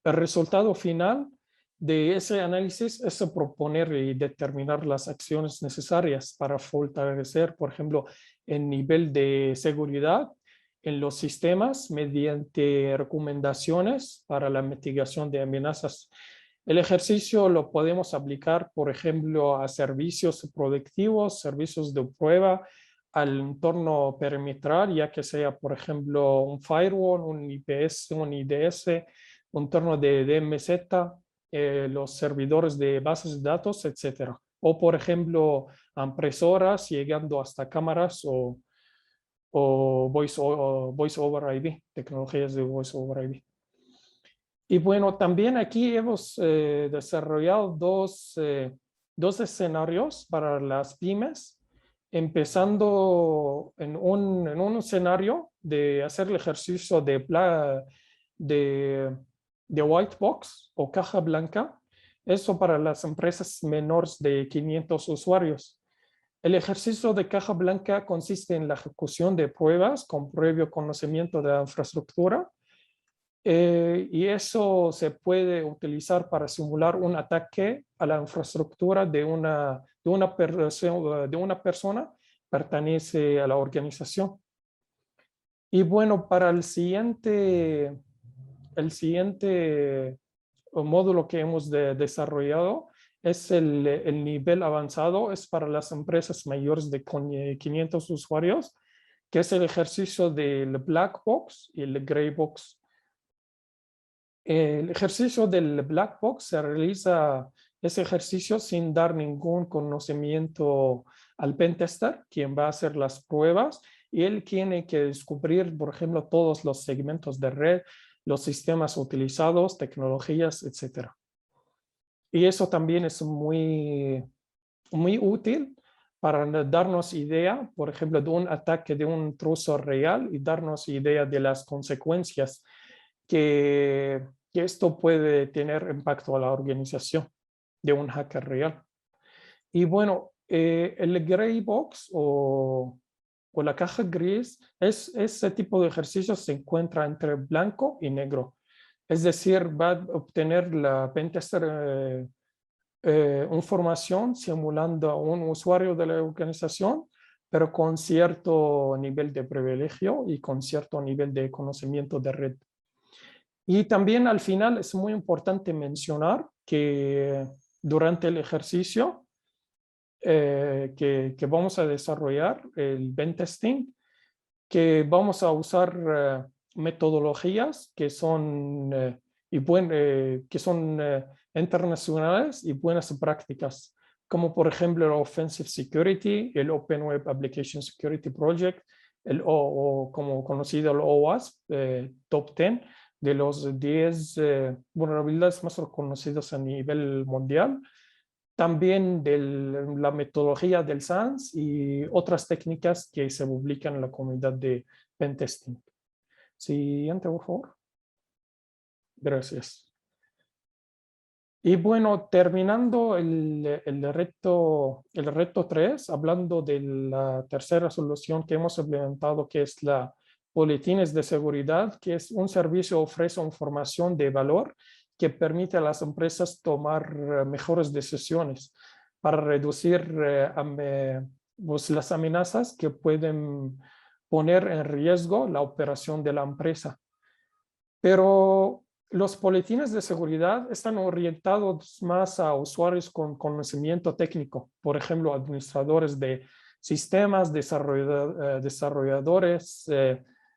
El resultado final de ese análisis es proponer y determinar las acciones necesarias para fortalecer, por ejemplo, el nivel de seguridad en los sistemas mediante recomendaciones para la mitigación de amenazas. El ejercicio lo podemos aplicar, por ejemplo, a servicios productivos, servicios de prueba, al entorno perimetral, ya que sea, por ejemplo, un firewall, un IPS, un IDS, un entorno de DMZ, los servidores de bases de datos, etc. O, por ejemplo, impresoras llegando hasta cámaras o voice over IP, tecnologías de voice over IP. Y bueno, también aquí hemos desarrollado dos escenarios para las pymes, empezando en un escenario de hacer el ejercicio de white box o caja blanca, eso para las empresas menores de 500 usuarios. El ejercicio de caja blanca consiste en la ejecución de pruebas con previo conocimiento de la infraestructura, y eso se puede utilizar para simular un ataque a la infraestructura de una persona pertenece a la organización. Y bueno, para el siguiente módulo que hemos desarrollado es el nivel avanzado, es para las empresas mayores de 500 usuarios, que es el ejercicio del black box y el gray box. El ejercicio del black box se realiza ese ejercicio sin dar ningún conocimiento al pentester, quien va a hacer las pruebas, y él tiene que descubrir, por ejemplo, todos los segmentos de red, los sistemas utilizados, tecnologías, etc. Y eso también es muy útil para darnos idea, por ejemplo, de un ataque, de un intruso real, y darnos idea de las consecuencias que esto puede tener impacto a la organización de un hacker real. Y bueno, el gray box o la caja gris, ese tipo de ejercicio se encuentra entre blanco y negro. Es decir, va a obtener la pentester información simulando a un usuario de la organización, pero con cierto nivel de privilegio y con cierto nivel de conocimiento de red. Y también al final es muy importante mencionar que durante el ejercicio que vamos a desarrollar, el pentesting, que vamos a usar metodologías que son, internacionales y buenas prácticas, como por ejemplo el Offensive Security, el Open Web Application Security Project, o como conocido el OWASP, Top 10, de los 10 vulnerabilidades más reconocidas a nivel mundial. También de la metodología del SANS y otras técnicas que se publican en la comunidad de pentesting. Siguiente, por favor. Gracias. Y bueno, terminando el reto 3, hablando de la tercera solución que hemos implementado, que es la boletines de seguridad, que es un servicio que ofrece información de valor que permite a las empresas tomar mejores decisiones para reducir las amenazas que pueden poner en riesgo la operación de la empresa. Pero los boletines de seguridad están orientados más a usuarios con conocimiento técnico, por ejemplo, administradores de sistemas, desarrolladores,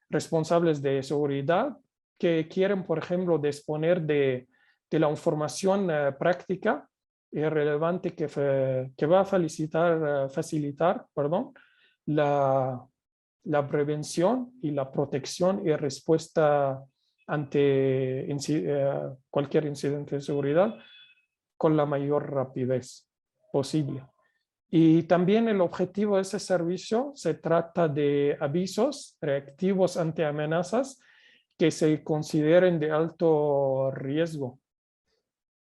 responsables de seguridad, que quieren, por ejemplo, disponer de la información práctica y relevante que va a facilitar la prevención y la protección y respuesta ante cualquier incidente de seguridad con la mayor rapidez posible. Y también el objetivo de ese servicio se trata de avisos reactivos ante amenazas que se consideren de alto riesgo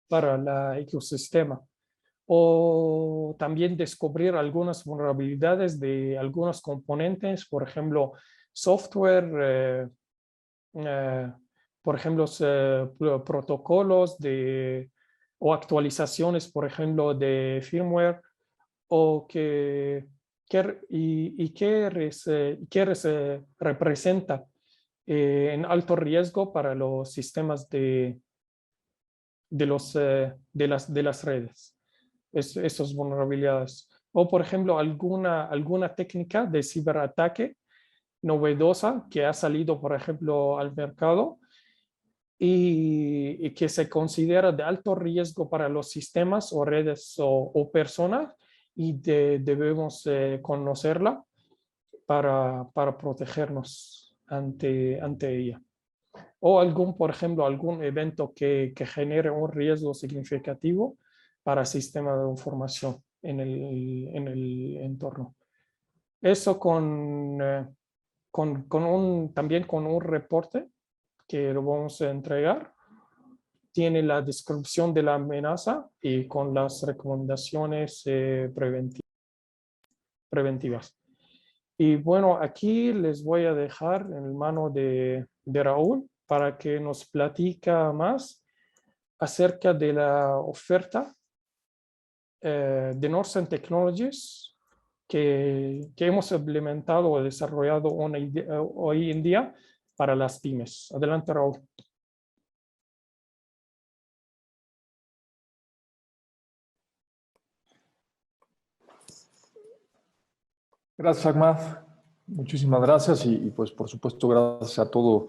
para el ecosistema. o también descubrir algunas vulnerabilidades de algunos componentes, por ejemplo, software, por ejemplo, protocolos o actualizaciones, por ejemplo, de firmware, o qué representa en alto riesgo para los sistemas de las redes, esas vulnerabilidades. O, por ejemplo, alguna técnica de ciberataque novedosa que ha salido, por ejemplo, al mercado y que se considera de alto riesgo para los sistemas o redes o personas, y debemos conocerla para protegernos ante ella. O por ejemplo, algún evento que genere un riesgo significativo para el sistema de información en el entorno. Eso también con un reporte que lo vamos a entregar. Tiene la descripción de la amenaza y con las recomendaciones preventivas. Y bueno, aquí les voy a dejar en mano de Raúl para que nos platica más acerca de la oferta de Norsen Technologies que hemos implementado o desarrollado hoy en día para las pymes. Adelante, Raúl. Gracias, Ahmad. Muchísimas gracias y pues por supuesto gracias a todo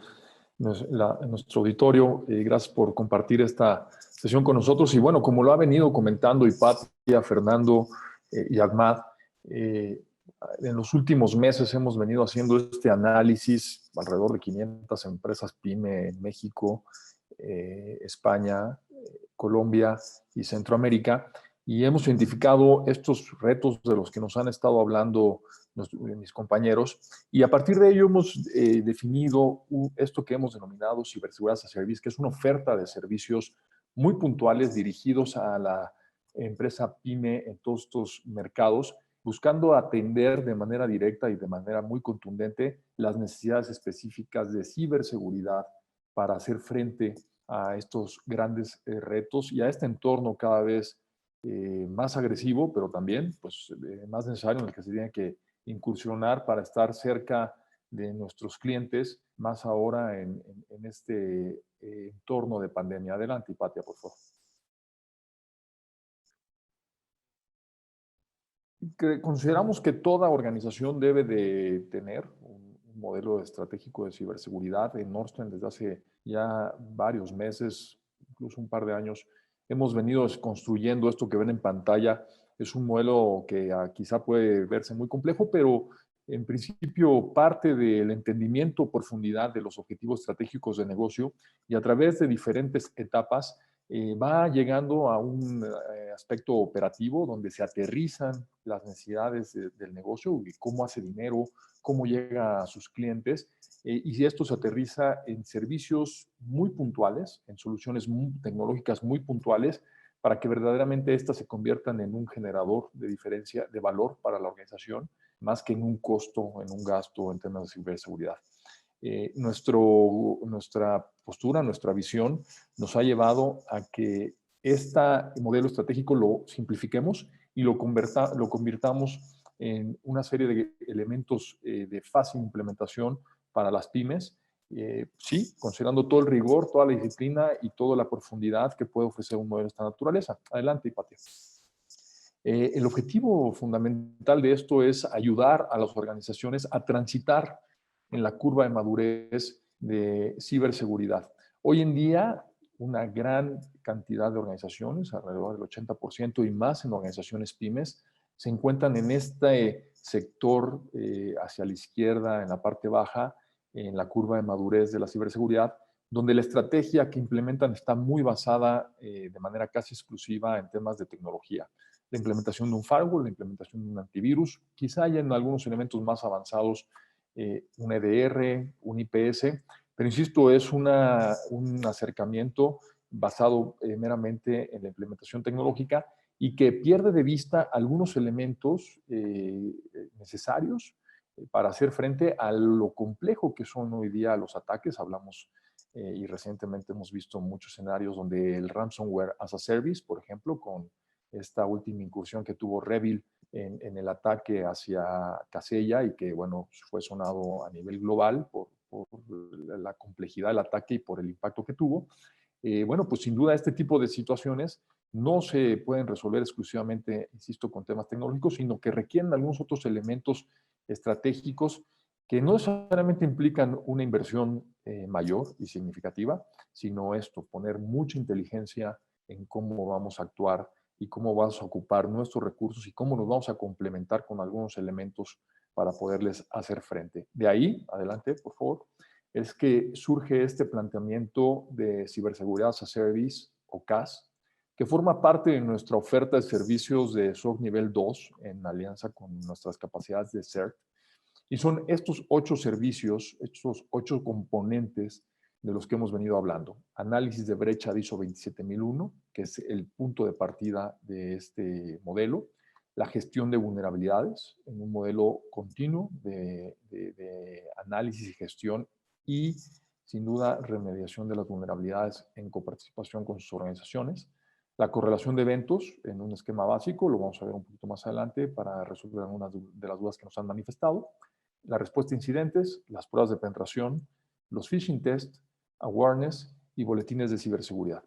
nuestro auditorio. Gracias por compartir esta sesión con nosotros. Y bueno, como lo ha venido comentando Hipatia, Fernando y Ahmad, en los últimos meses hemos venido haciendo este análisis, alrededor de 500 empresas PYME en México, España, Colombia y Centroamérica, y hemos identificado estos retos de los que nos han estado hablando mis compañeros, y a partir de ello hemos definido esto que hemos denominado Ciberseguridad as a Service, que es una oferta de servicios muy puntuales dirigidos a la empresa PYME en todos estos mercados, buscando atender de manera directa y de manera muy contundente las necesidades específicas de ciberseguridad para hacer frente a estos grandes retos y a este entorno cada vez más agresivo, pero también pues, más necesario, en el que se tiene que incursionar para estar cerca de nuestros clientes, más ahora en este entorno de pandemia. Adelante, Hipatia, por favor. Consideramos que toda organización debe de tener un modelo estratégico de ciberseguridad. En Norsen, desde hace ya varios meses, incluso un par de años, hemos venido construyendo esto que ven en pantalla. Es un modelo que quizá puede verse muy complejo, pero en principio parte del entendimiento, profundidad de los objetivos estratégicos de negocio, y a través de diferentes etapas va llegando a un aspecto operativo donde se aterrizan las necesidades del negocio y cómo hace dinero, cómo llega a sus clientes, y si esto se aterriza en servicios muy puntuales, en soluciones tecnológicas muy puntuales, para que verdaderamente éstas se conviertan en un generador de diferencia, de valor para la organización, más que en un costo, en un gasto en temas de ciberseguridad. Nuestra postura, nuestra visión nos ha llevado a que este modelo estratégico lo simplifiquemos y lo convirtamos en una serie de elementos de fácil implementación para las pymes, sí, considerando todo el rigor, toda la disciplina y toda la profundidad que puede ofrecer un modelo de esta naturaleza. Adelante, Hipatia. El objetivo fundamental de esto es ayudar a las organizaciones a transitar en la curva de madurez de ciberseguridad. Hoy en día, una gran cantidad de organizaciones, alrededor del 80% y más en organizaciones pymes, se encuentran en este sector hacia la izquierda, en la parte baja, en la curva de madurez de la ciberseguridad, donde la estrategia que implementan está muy basada de manera casi exclusiva en temas de tecnología. La implementación de un firewall, la implementación de un antivirus, quizá haya en algunos elementos más avanzados un EDR, un IPS, pero insisto, es un acercamiento basado meramente en la implementación tecnológica y que pierde de vista algunos elementos necesarios para hacer frente a lo complejo que son hoy día los ataques. Hablamos y recientemente hemos visto muchos escenarios donde el ransomware as a service, por ejemplo, con esta última incursión que tuvo Revil en el ataque hacia Kaseya y que, bueno, fue sonado a nivel global por la complejidad del ataque y por el impacto que tuvo. Bueno, pues sin duda este tipo de situaciones no se pueden resolver exclusivamente, insisto, con temas tecnológicos, sino que requieren algunos otros elementos estratégicos que no necesariamente implican una inversión mayor y significativa, sino esto, poner mucha inteligencia en cómo vamos a actuar y cómo vamos a ocupar nuestros recursos y cómo nos vamos a complementar con algunos elementos para poderles hacer frente. De ahí, adelante, por favor, es que surge este planteamiento de ciberseguridad as a service o CAS, que forma parte de nuestra oferta de servicios de SOC nivel 2 en alianza con nuestras capacidades de CERT. Y son estos 8 servicios, estos 8 componentes de los que hemos venido hablando. Análisis de brecha de ISO 27001, que es el punto de partida de este modelo. La gestión de vulnerabilidades en un modelo continuo de análisis y gestión y, sin duda, remediación de las vulnerabilidades en coparticipación con sus organizaciones. La correlación de eventos en un esquema básico, lo vamos a ver un poquito más adelante para resolver algunas de las dudas que nos han manifestado. La respuesta a incidentes, las pruebas de penetración, los phishing tests, awareness y boletines de ciberseguridad.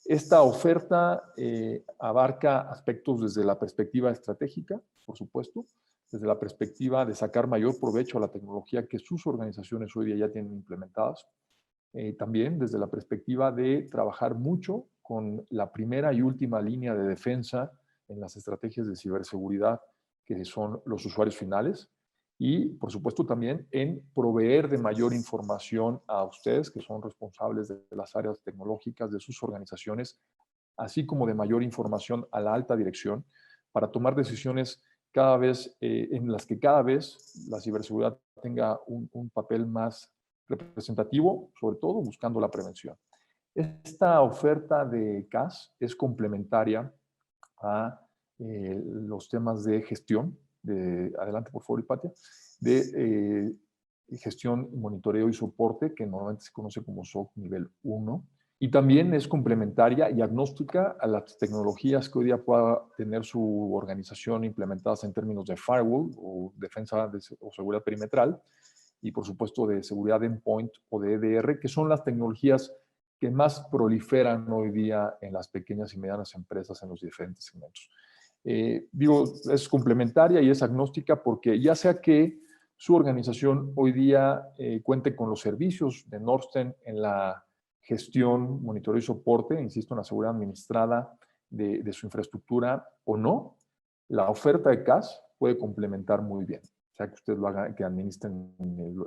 Esta oferta abarca aspectos desde la perspectiva estratégica, por supuesto, desde la perspectiva de sacar mayor provecho a la tecnología que sus organizaciones hoy día ya tienen implementadas. También desde la perspectiva de trabajar mucho con la primera y última línea de defensa en las estrategias de ciberseguridad, que son los usuarios finales. Y, por supuesto, también en proveer de mayor información a ustedes, que son responsables de las áreas tecnológicas de sus organizaciones, así como de mayor información a la alta dirección, para tomar decisiones cada vez, en las que cada vez la ciberseguridad tenga un papel más representativo, sobre todo buscando la prevención. Esta oferta de CAS es complementaria a los temas de gestión, adelante por favor, Hipatia, de gestión, monitoreo y soporte, que normalmente se conoce como SOC nivel 1, y también es complementaria y agnóstica a las tecnologías que hoy día pueda tener su organización implementadas en términos de firewall o defensa o seguridad perimetral, y por supuesto de seguridad endpoint o de EDR, que son las tecnologías que más proliferan hoy día en las pequeñas y medianas empresas en los diferentes segmentos. Digo, es complementaria y es agnóstica porque ya sea que su organización hoy día cuente con los servicios de Norsten en la gestión, monitoreo y soporte, insisto, en la seguridad administrada de su infraestructura o no, la oferta de CAS puede complementar muy bien. O sea, que usted lo haga, que administren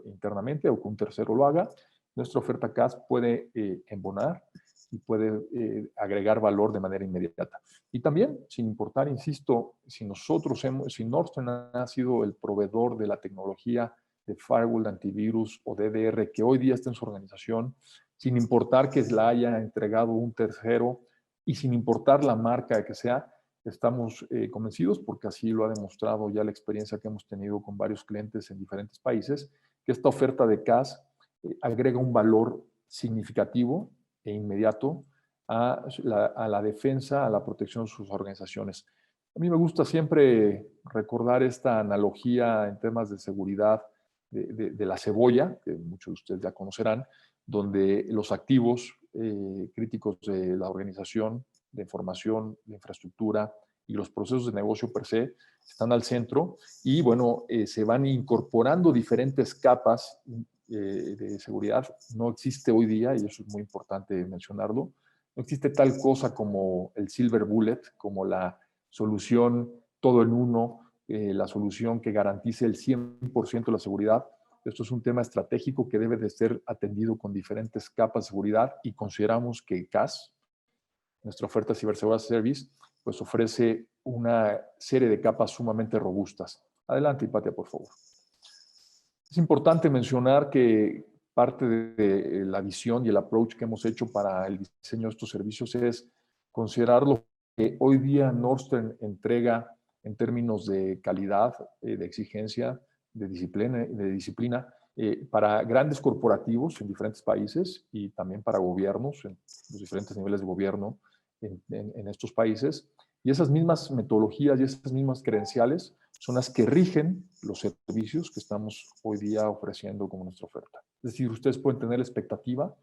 internamente o que un tercero lo haga, nuestra oferta CAS puede embonar y puede agregar valor de manera inmediata. Y también, sin importar, insisto, si Norton ha sido el proveedor de la tecnología de firewall, de antivirus o de EDR que hoy día está en su organización, sin importar que la haya entregado un tercero y sin importar la marca que sea, estamos convencidos, porque así lo ha demostrado ya la experiencia que hemos tenido con varios clientes en diferentes países, que esta oferta de CAS agrega un valor significativo e inmediato a la defensa, a la protección de sus organizaciones. A mí me gusta siempre recordar esta analogía en temas de seguridad de la cebolla, que muchos de ustedes ya conocerán, donde los activos críticos de la organización, de información, de infraestructura y los procesos de negocio per se están al centro y, bueno, se van incorporando diferentes capas de seguridad. No existe hoy día, y eso es muy importante mencionarlo, no existe tal cosa como el silver bullet, como la solución todo en uno, la solución que garantice el 100% de la seguridad. Esto es un tema estratégico que debe de ser atendido con diferentes capas de seguridad y consideramos que CAS, nuestra oferta de Ciberseguridad Service, pues ofrece una serie de capas sumamente robustas. Adelante, Hipatia, por favor. Es importante mencionar que parte de la visión y el approach que hemos hecho para el diseño de estos servicios es considerar lo hoy día Nordstrom entrega en términos de calidad, de exigencia, de disciplina para grandes corporativos en diferentes países y también para gobiernos, en los diferentes niveles de gobierno en estos países. Y esas mismas metodologías y esas mismas credenciales son las que rigen los servicios que estamos hoy día ofreciendo como nuestra oferta. Es decir, ustedes pueden tener la expectativa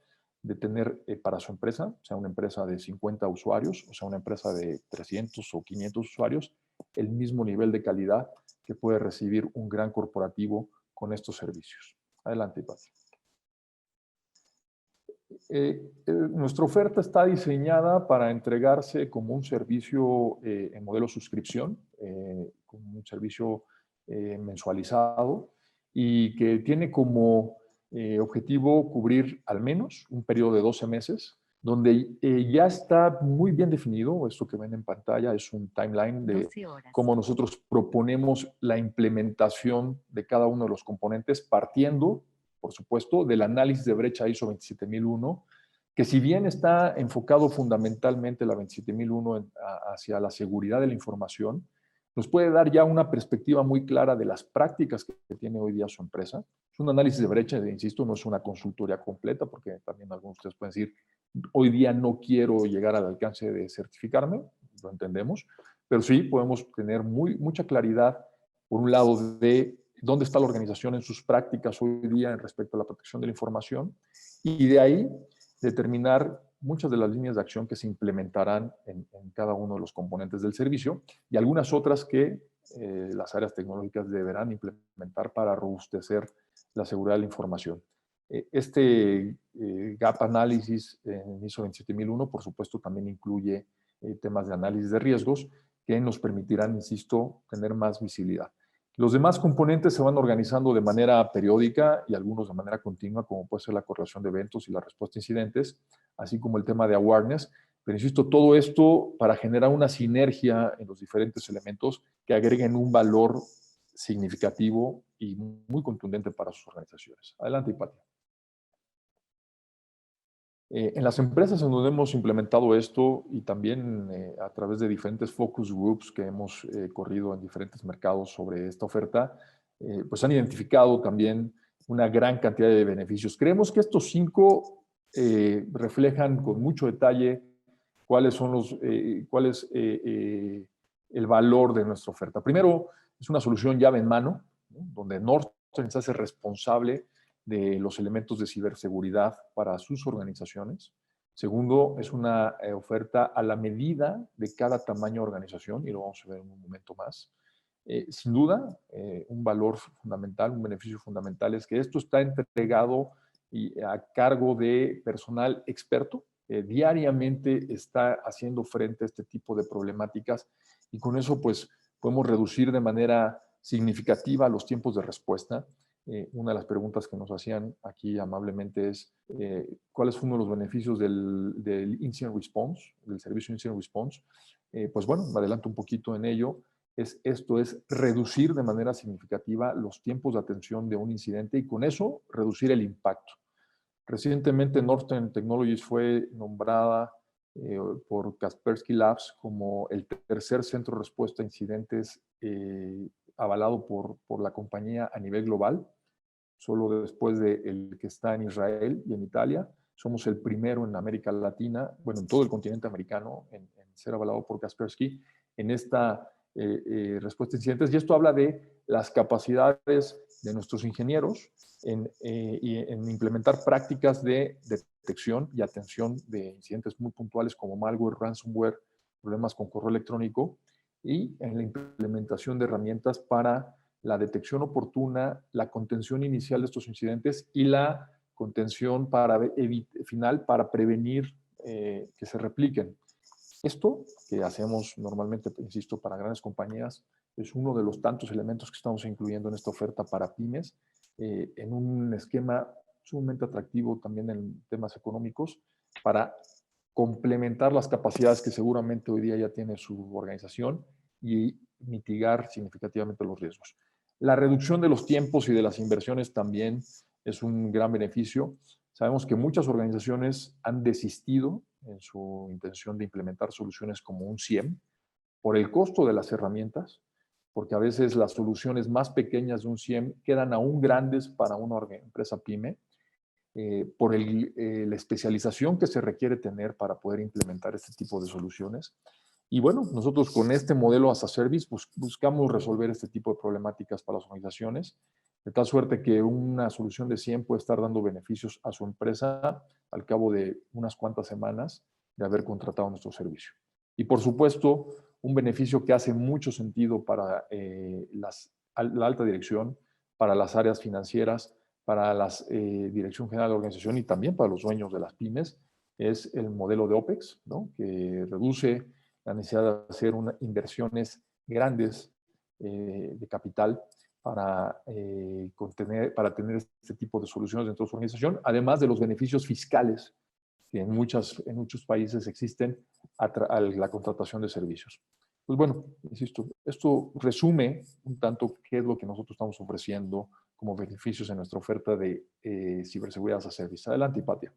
de tener para su empresa, sea una empresa de 50 usuarios, o sea una empresa de 300 o 500 usuarios, el mismo nivel de calidad que puede recibir un gran corporativo con estos servicios. Adelante, Pati. Nuestra oferta está diseñada para entregarse como un servicio en modelo suscripción, como un servicio mensualizado y que tiene como objetivo cubrir al menos un periodo de 12 meses, donde ya está muy bien definido, esto que ven en pantalla es un timeline de cómo nosotros proponemos la implementación de cada uno de los componentes, partiendo, por supuesto, del análisis de brecha ISO 27001, que si bien está enfocado fundamentalmente la 27001 hacia la seguridad de la información, nos puede dar ya una perspectiva muy clara de las prácticas que tiene hoy día su empresa. Es un análisis de brecha, insisto, no es una consultoría completa, porque también algunos de ustedes pueden decir, hoy día no quiero llegar al alcance de certificarme, lo entendemos, pero sí podemos tener mucha claridad, por un lado, de dónde está la organización en sus prácticas hoy día en respecto a la protección de la información, y de ahí determinar muchas de las líneas de acción que se implementarán en cada uno de los componentes del servicio y algunas otras que las áreas tecnológicas deberán implementar para robustecer la seguridad de la información. Este gap análisis en ISO 27001, por supuesto, también incluye temas de análisis de riesgos que nos permitirán, insisto, tener más visibilidad. Los demás componentes se van organizando de manera periódica y algunos de manera continua, como puede ser la correlación de eventos y la respuesta a incidentes, así como el tema de awareness. Pero insisto, todo esto para generar una sinergia en los diferentes elementos que agreguen un valor significativo y muy contundente para sus organizaciones. Adelante, Hipatia. En las empresas en donde hemos implementado esto y también a través de diferentes focus groups que hemos corrido en diferentes mercados sobre esta oferta, pues han identificado también una gran cantidad de beneficios. Creemos que estos 5 reflejan con mucho detalle cuál es el valor de nuestra oferta. Primero, es una solución llave en mano, ¿no? Donde Nordstrom se hace responsable de los elementos de ciberseguridad para sus organizaciones. Segundo, es una oferta a la medida de cada tamaño de organización, y lo vamos a ver en un momento más. Sin duda, un valor fundamental, un beneficio fundamental es que esto está entregado y a cargo de personal experto. Diariamente está haciendo frente a este tipo de problemáticas y con eso pues podemos reducir de manera significativa los tiempos de respuesta. Una de las preguntas que nos hacían aquí amablemente es ¿cuál es uno de los beneficios del Incident Response, del servicio Incident Response? Pues bueno, me adelanto un poquito en ello. Esto es reducir de manera significativa los tiempos de atención de un incidente y con eso reducir el impacto. Recientemente Nordstrom Technologies fue nombrada por Kaspersky Labs como el tercer centro de respuesta a incidentes avalado por la compañía a nivel global, solo después del que está en Israel y en Italia. Somos el primero en América Latina, bueno, en todo el continente americano, en ser avalado por Kaspersky en esta respuesta a incidentes. Y esto habla de las capacidades de nuestros ingenieros en implementar prácticas de detección y atención de incidentes muy puntuales como malware, ransomware, problemas con correo electrónico, y en la implementación de herramientas para la detección oportuna, la contención inicial de estos incidentes y la contención final para prevenir que se repliquen. Esto que hacemos normalmente, insisto, para grandes compañías, es uno de los tantos elementos que estamos incluyendo en esta oferta para pymes, en un esquema sumamente atractivo también en temas económicos, para complementar las capacidades que seguramente hoy día ya tiene su organización y mitigar significativamente los riesgos. La reducción de los tiempos y de las inversiones también es un gran beneficio. Sabemos que muchas organizaciones han desistido en su intención de implementar soluciones como un CIEM, por el costo de las herramientas, porque a veces las soluciones más pequeñas de un CIEM quedan aún grandes para una empresa pyme, por la especialización que se requiere tener para poder implementar este tipo de soluciones. Y bueno, nosotros con este modelo as a service buscamos resolver este tipo de problemáticas para las organizaciones, de tal suerte que una solución de CIEM puede estar dando beneficios a su empresa al cabo de unas cuantas semanas de haber contratado nuestro servicio. Y por supuesto, un beneficio que hace mucho sentido para la alta dirección, para las áreas financieras, para la Dirección General de la Organización y también para los dueños de las pymes, es el modelo de OPEX, ¿no? Que reduce la necesidad de hacer inversiones grandes de capital para tener este tipo de soluciones dentro de su organización, además de los beneficios fiscales que en muchos países existen a la contratación de servicios. Pues bueno, insisto, esto resume un tanto qué es lo que nosotros estamos ofreciendo como beneficios en nuestra oferta de ciberseguridad as a service. Adelante, Hipatia.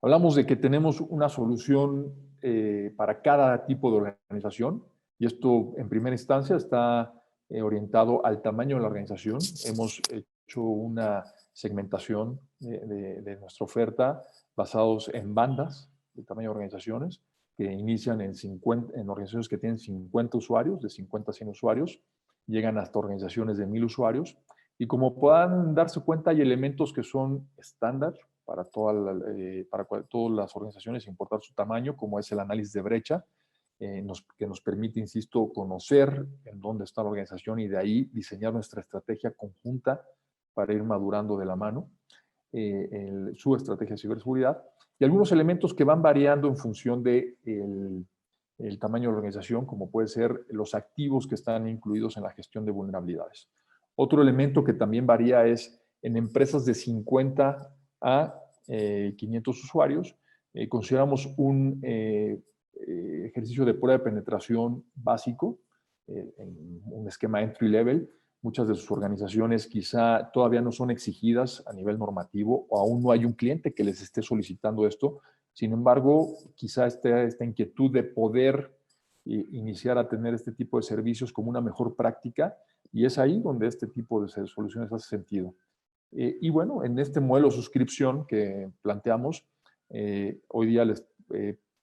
Hablamos de que tenemos una solución para cada tipo de organización y esto en primera instancia está orientado al tamaño de la organización. Hemos hecho una segmentación de nuestra oferta basados en bandas de tamaño de organizaciones que inician en organizaciones que tienen 50 usuarios, de 50 a 100 usuarios, llegan hasta organizaciones de 1000 usuarios. Y como puedan darse cuenta, hay elementos que son estándar para todas las organizaciones, sin importar su tamaño, como es el análisis de brecha, que nos permite, insisto, conocer en dónde está la organización y de ahí diseñar nuestra estrategia conjunta para ir madurando de la mano su estrategia de ciberseguridad. Y algunos elementos que van variando en función del el tamaño de la organización, como puede ser los activos que están incluidos en la gestión de vulnerabilidades. Otro elemento que también varía es en empresas de 50 a 500 usuarios, consideramos un ejercicio de prueba de penetración básico, en un esquema entry level. Muchas de sus organizaciones quizá todavía no son exigidas a nivel normativo o aún no hay un cliente que les esté solicitando esto. Sin embargo, quizá esta inquietud de poder iniciar a tener este tipo de servicios como una mejor práctica, y es ahí donde este tipo de soluciones hace sentido. Y bueno, en este modelo de suscripción que planteamos, hoy día les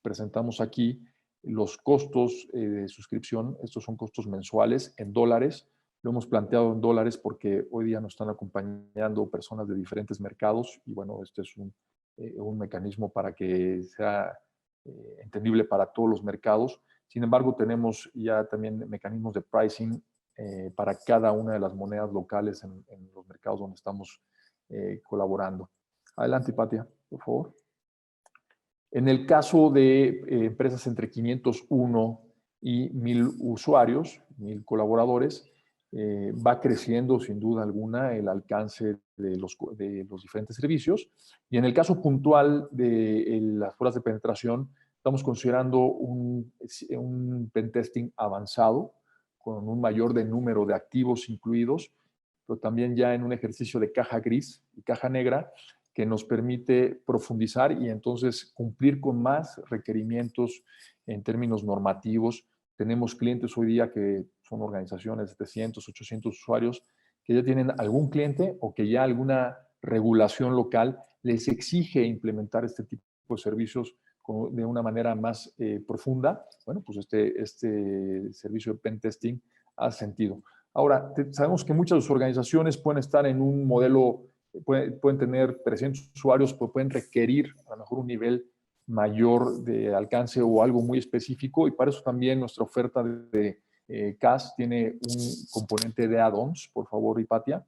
presentamos aquí los costos de suscripción. Estos son costos mensuales en dólares. Lo hemos planteado en dólares porque hoy día nos están acompañando personas de diferentes mercados y bueno, este es un mecanismo para que sea entendible para todos los mercados. Sin embargo, tenemos ya también mecanismos de pricing para cada una de las monedas locales en los mercados donde estamos colaborando. Adelante, Hipatia, por favor. En el caso de empresas entre 501 y 1000 usuarios, 1000 colaboradores, va creciendo sin duda alguna el alcance de los diferentes servicios. Y en el caso puntual de las pruebas de penetración, estamos considerando un pentesting avanzado, con un mayor número de activos incluidos, pero también ya en un ejercicio de caja gris y caja negra, que nos permite profundizar y entonces cumplir con más requerimientos en términos normativos. Tenemos clientes hoy día que son organizaciones de 700, 800 usuarios que ya tienen algún cliente o que ya alguna regulación local les exige implementar este tipo de servicios de una manera más profunda. Bueno, pues este servicio de pentesting ha sentido. Ahora, sabemos que muchas de sus organizaciones pueden estar en un modelo, pueden tener 300 usuarios, pero pueden requerir a lo mejor un nivel mayor de alcance o algo muy específico, y para eso también nuestra oferta de CAS tiene un componente de add-ons. Por favor, Hipatia.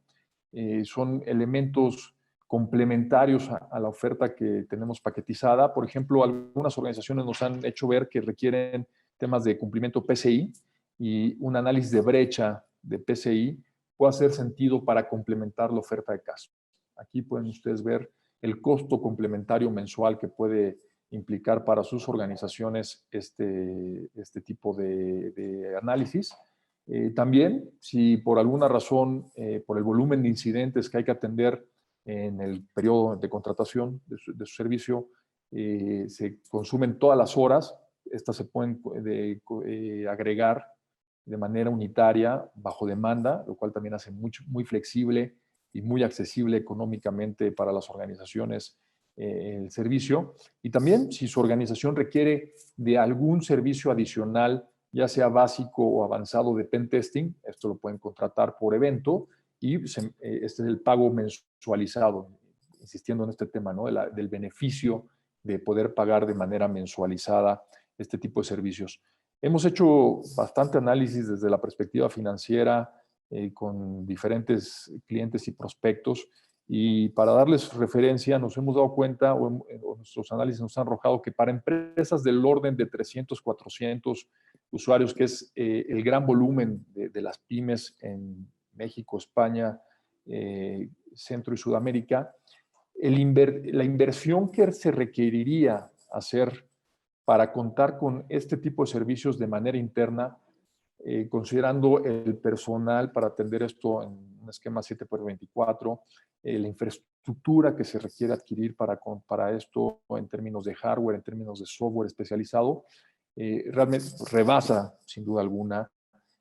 Son elementos complementarios a la oferta que tenemos paquetizada. Por ejemplo, algunas organizaciones nos han hecho ver que requieren temas de cumplimiento PCI y un análisis de brecha de PCI puede hacer sentido para complementar la oferta de CAS. Aquí pueden ustedes ver el costo complementario mensual que puede implicar para sus organizaciones este tipo de análisis. También, si por alguna razón, por el volumen de incidentes que hay que atender en el periodo de contratación de su servicio, se consumen todas las horas. Estas se pueden agregar de manera unitaria bajo demanda, lo cual también hace muy flexible y muy accesible económicamente para las organizaciones el servicio. Y también, si su organización requiere de algún servicio adicional, ya sea básico o avanzado de pen testing, esto lo pueden contratar por evento y este es el pago mensualizado, insistiendo en este tema, ¿no? Del beneficio de poder pagar de manera mensualizada este tipo de servicios. Hemos hecho bastante análisis desde la perspectiva financiera con diferentes clientes y prospectos, y para darles referencia nos hemos dado cuenta, o nuestros análisis nos han arrojado que para empresas del orden de 300, 400 usuarios, que es el gran volumen de las pymes en México, España, Centro y Sudamérica, la inversión que se requeriría hacer para contar con este tipo de servicios de manera interna, considerando el personal para atender esto en un esquema 7x24, la infraestructura que se requiere adquirir para esto en términos de hardware, en términos de software especializado, realmente rebasa, sin duda alguna,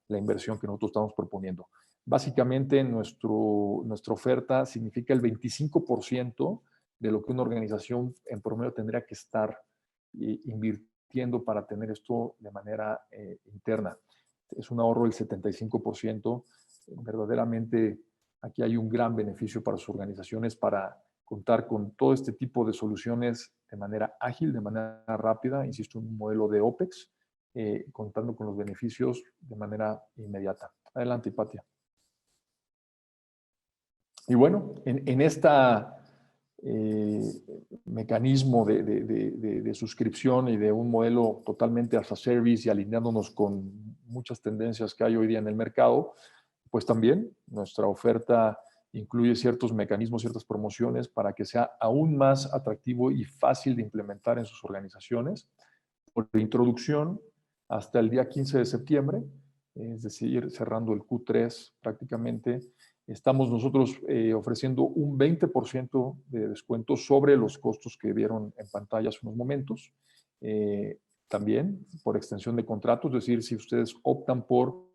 la inversión que nosotros estamos proponiendo. Básicamente, nuestra oferta significa el 25% de lo que una organización en promedio tendría que estar invirtiendo para tener esto de manera interna. Es un ahorro del 75%. Verdaderamente, aquí hay un gran beneficio para sus organizaciones para contar con todo este tipo de soluciones de manera ágil, de manera rápida, insisto, en un modelo de OPEX, contando con los beneficios de manera inmediata. Adelante, Hipatia. Y bueno, en esta mecanismo de suscripción y de un modelo totalmente as a service y alineándonos con muchas tendencias que hay hoy día en el mercado, pues también nuestra oferta incluye ciertos mecanismos, ciertas promociones para que sea aún más atractivo y fácil de implementar en sus organizaciones. Por introducción, hasta el día 15 de septiembre, es decir, cerrando el Q3 prácticamente, estamos nosotros ofreciendo un 20% de descuento sobre los costos que vieron en pantalla hace unos momentos. También por extensión de contratos, es decir, si ustedes optan por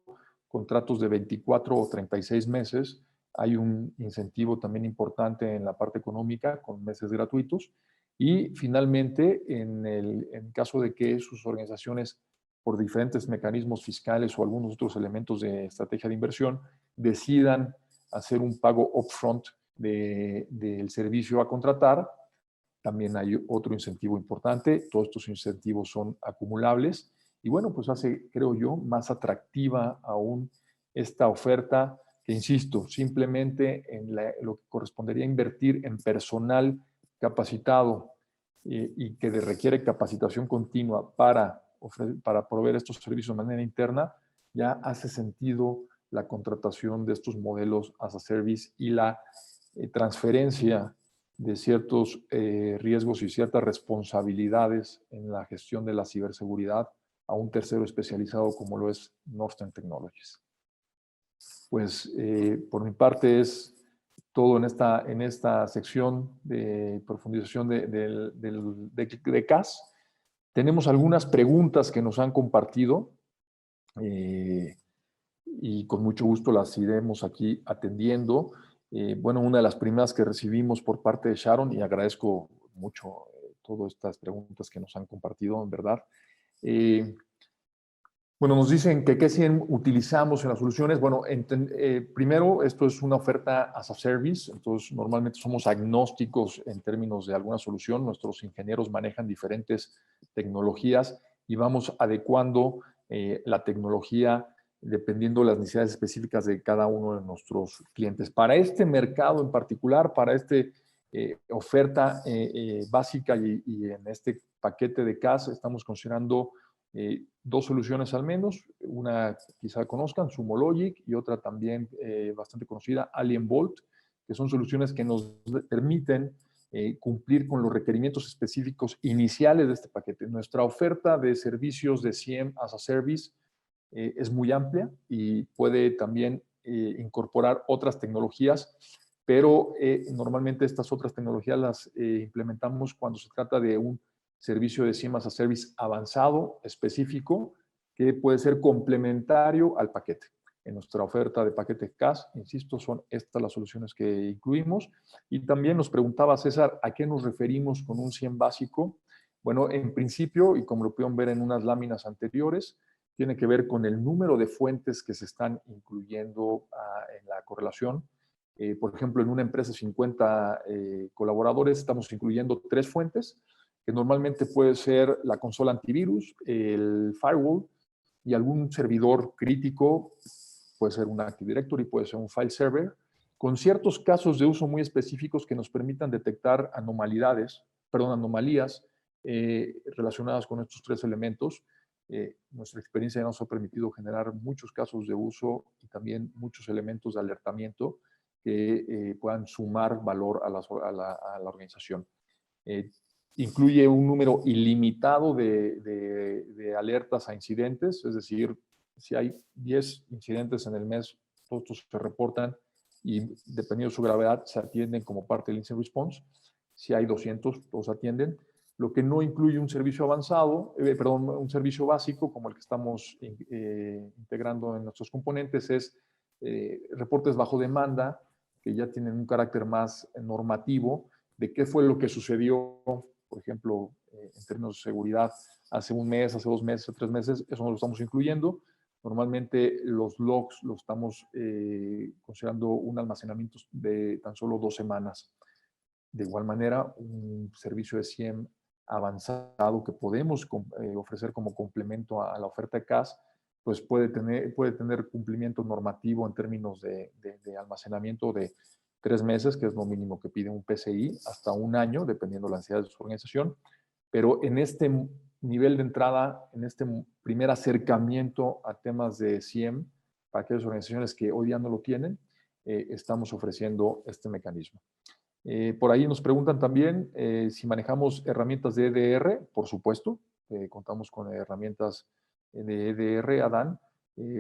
contratos de 24 o 36 meses, hay un incentivo también importante en la parte económica con meses gratuitos. Y finalmente, en caso de que sus organizaciones, por diferentes mecanismos fiscales o algunos otros elementos de estrategia de inversión, decidan hacer un pago upfront del servicio a contratar, también hay otro incentivo importante. Todos estos incentivos son acumulables y bueno, pues hace, creo yo, más atractiva aún esta oferta que, insisto, simplemente en lo que correspondería a invertir en personal capacitado y que requiere capacitación continua para proveer estos servicios de manera interna, ya hace sentido la contratación de estos modelos as a service y la transferencia de ciertos riesgos y ciertas responsabilidades en la gestión de la ciberseguridad a un tercero especializado como lo es Northern Technologies. Pues por mi parte es todo en esta sección de profundización de CAS. Tenemos algunas preguntas que nos han compartido y con mucho gusto las iremos aquí atendiendo. Bueno, una de las primeras que recibimos por parte de Sharon, y agradezco mucho todas estas preguntas que nos han compartido, en verdad. Bueno, nos dicen que qué utilizamos en las soluciones. Bueno, primero, esto es una oferta as a service, entonces normalmente somos agnósticos en términos de alguna solución. Nuestros ingenieros manejan diferentes tecnologías y vamos adecuando la tecnología dependiendo de las necesidades específicas de cada uno de nuestros clientes. Para este mercado en particular, para esta oferta básica y en este paquete de CAS, estamos considerando dos soluciones al menos. Una quizá conozcan, Sumologic, y otra también bastante conocida, Alien Bolt, que son soluciones que nos permiten cumplir con los requerimientos específicos iniciales de este paquete. Nuestra oferta de servicios de CIEM as a Service es muy amplia y puede también incorporar otras tecnologías, pero normalmente estas otras tecnologías las implementamos cuando se trata de un servicio de SIEM as a Service avanzado, específico, que puede ser complementario al paquete. En nuestra oferta de paquete CAS, insisto, son estas las soluciones que incluimos. Y también nos preguntaba César, ¿a qué nos referimos con un SIEM básico? Bueno, en principio, y como lo pudieron ver en unas láminas anteriores, tiene que ver con el número de fuentes que se están incluyendo en la correlación. Por ejemplo, en una empresa de 50 colaboradores estamos incluyendo 3 fuentes, que normalmente puede ser la consola antivirus, el firewall y algún servidor crítico, puede ser un Active Directory, puede ser un file server, con ciertos casos de uso muy específicos que nos permitan detectar anomalías relacionadas con estos 3 elementos. Nuestra experiencia nos ha permitido generar muchos casos de uso y también muchos elementos de alertamiento que puedan sumar valor a la organización. Incluye un número ilimitado de alertas a incidentes, es decir, si hay 10 incidentes en el mes, todos estos se reportan y dependiendo de su gravedad se atienden como parte del incident response. Si hay 200, todos atienden. Lo que no incluye un servicio avanzado, un servicio básico como el que estamos integrando en nuestros componentes es reportes bajo demanda, que ya tienen un carácter más normativo de qué fue lo que sucedió, por ejemplo, en términos de seguridad, hace un mes, hace 2 meses, hace 3 meses, eso no lo estamos incluyendo. Normalmente los logs los estamos considerando un almacenamiento de tan solo 2 semanas. De igual manera, un servicio de SIEM avanzado que podemos ofrecer como complemento a la oferta de CAS, pues puede tener cumplimiento normativo en términos de almacenamiento de 3 meses, que es lo mínimo que pide un PCI, hasta 1 año, dependiendo de la necesidad de su organización. Pero en este nivel de entrada, en este primer acercamiento a temas de SIEM, para aquellas organizaciones que hoy día no lo tienen, estamos ofreciendo este mecanismo. Por ahí nos preguntan también si manejamos herramientas de EDR. Por supuesto, contamos con herramientas de EDR, Adán.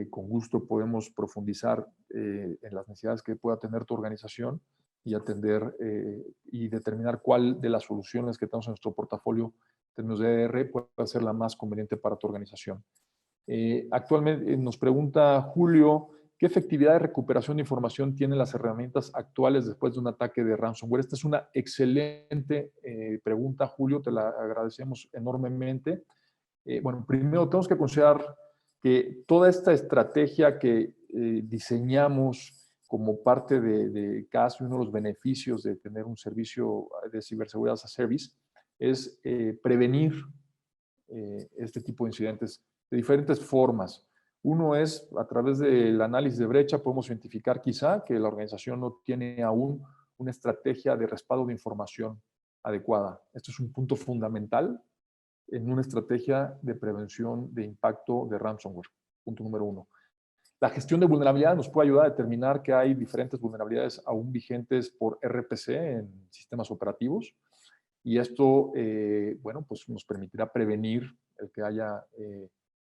Con gusto podemos profundizar en las necesidades que pueda tener tu organización y atender y determinar cuál de las soluciones que tenemos en nuestro portafolio en términos de EDR puede ser la más conveniente para tu organización. Actualmente nos pregunta Julio, ¿qué efectividad de recuperación de información tienen las herramientas actuales después de un ataque de ransomware? Esta es una excelente pregunta, Julio, te la agradecemos enormemente. Bueno, primero tenemos que considerar que toda esta estrategia que diseñamos como parte de CAS, uno de los beneficios de tener un servicio de ciberseguridad as a service, es prevenir este tipo de incidentes de diferentes formas. Uno es, a través del análisis de brecha, podemos identificar quizá que la organización no tiene aún una estrategia de respaldo de información adecuada. Esto es un punto fundamental en una estrategia de prevención de impacto de ransomware. Punto número 1. La gestión de vulnerabilidad nos puede ayudar a determinar que hay diferentes vulnerabilidades aún vigentes por RPC en sistemas operativos. Y esto, bueno, pues nos permitirá prevenir el que haya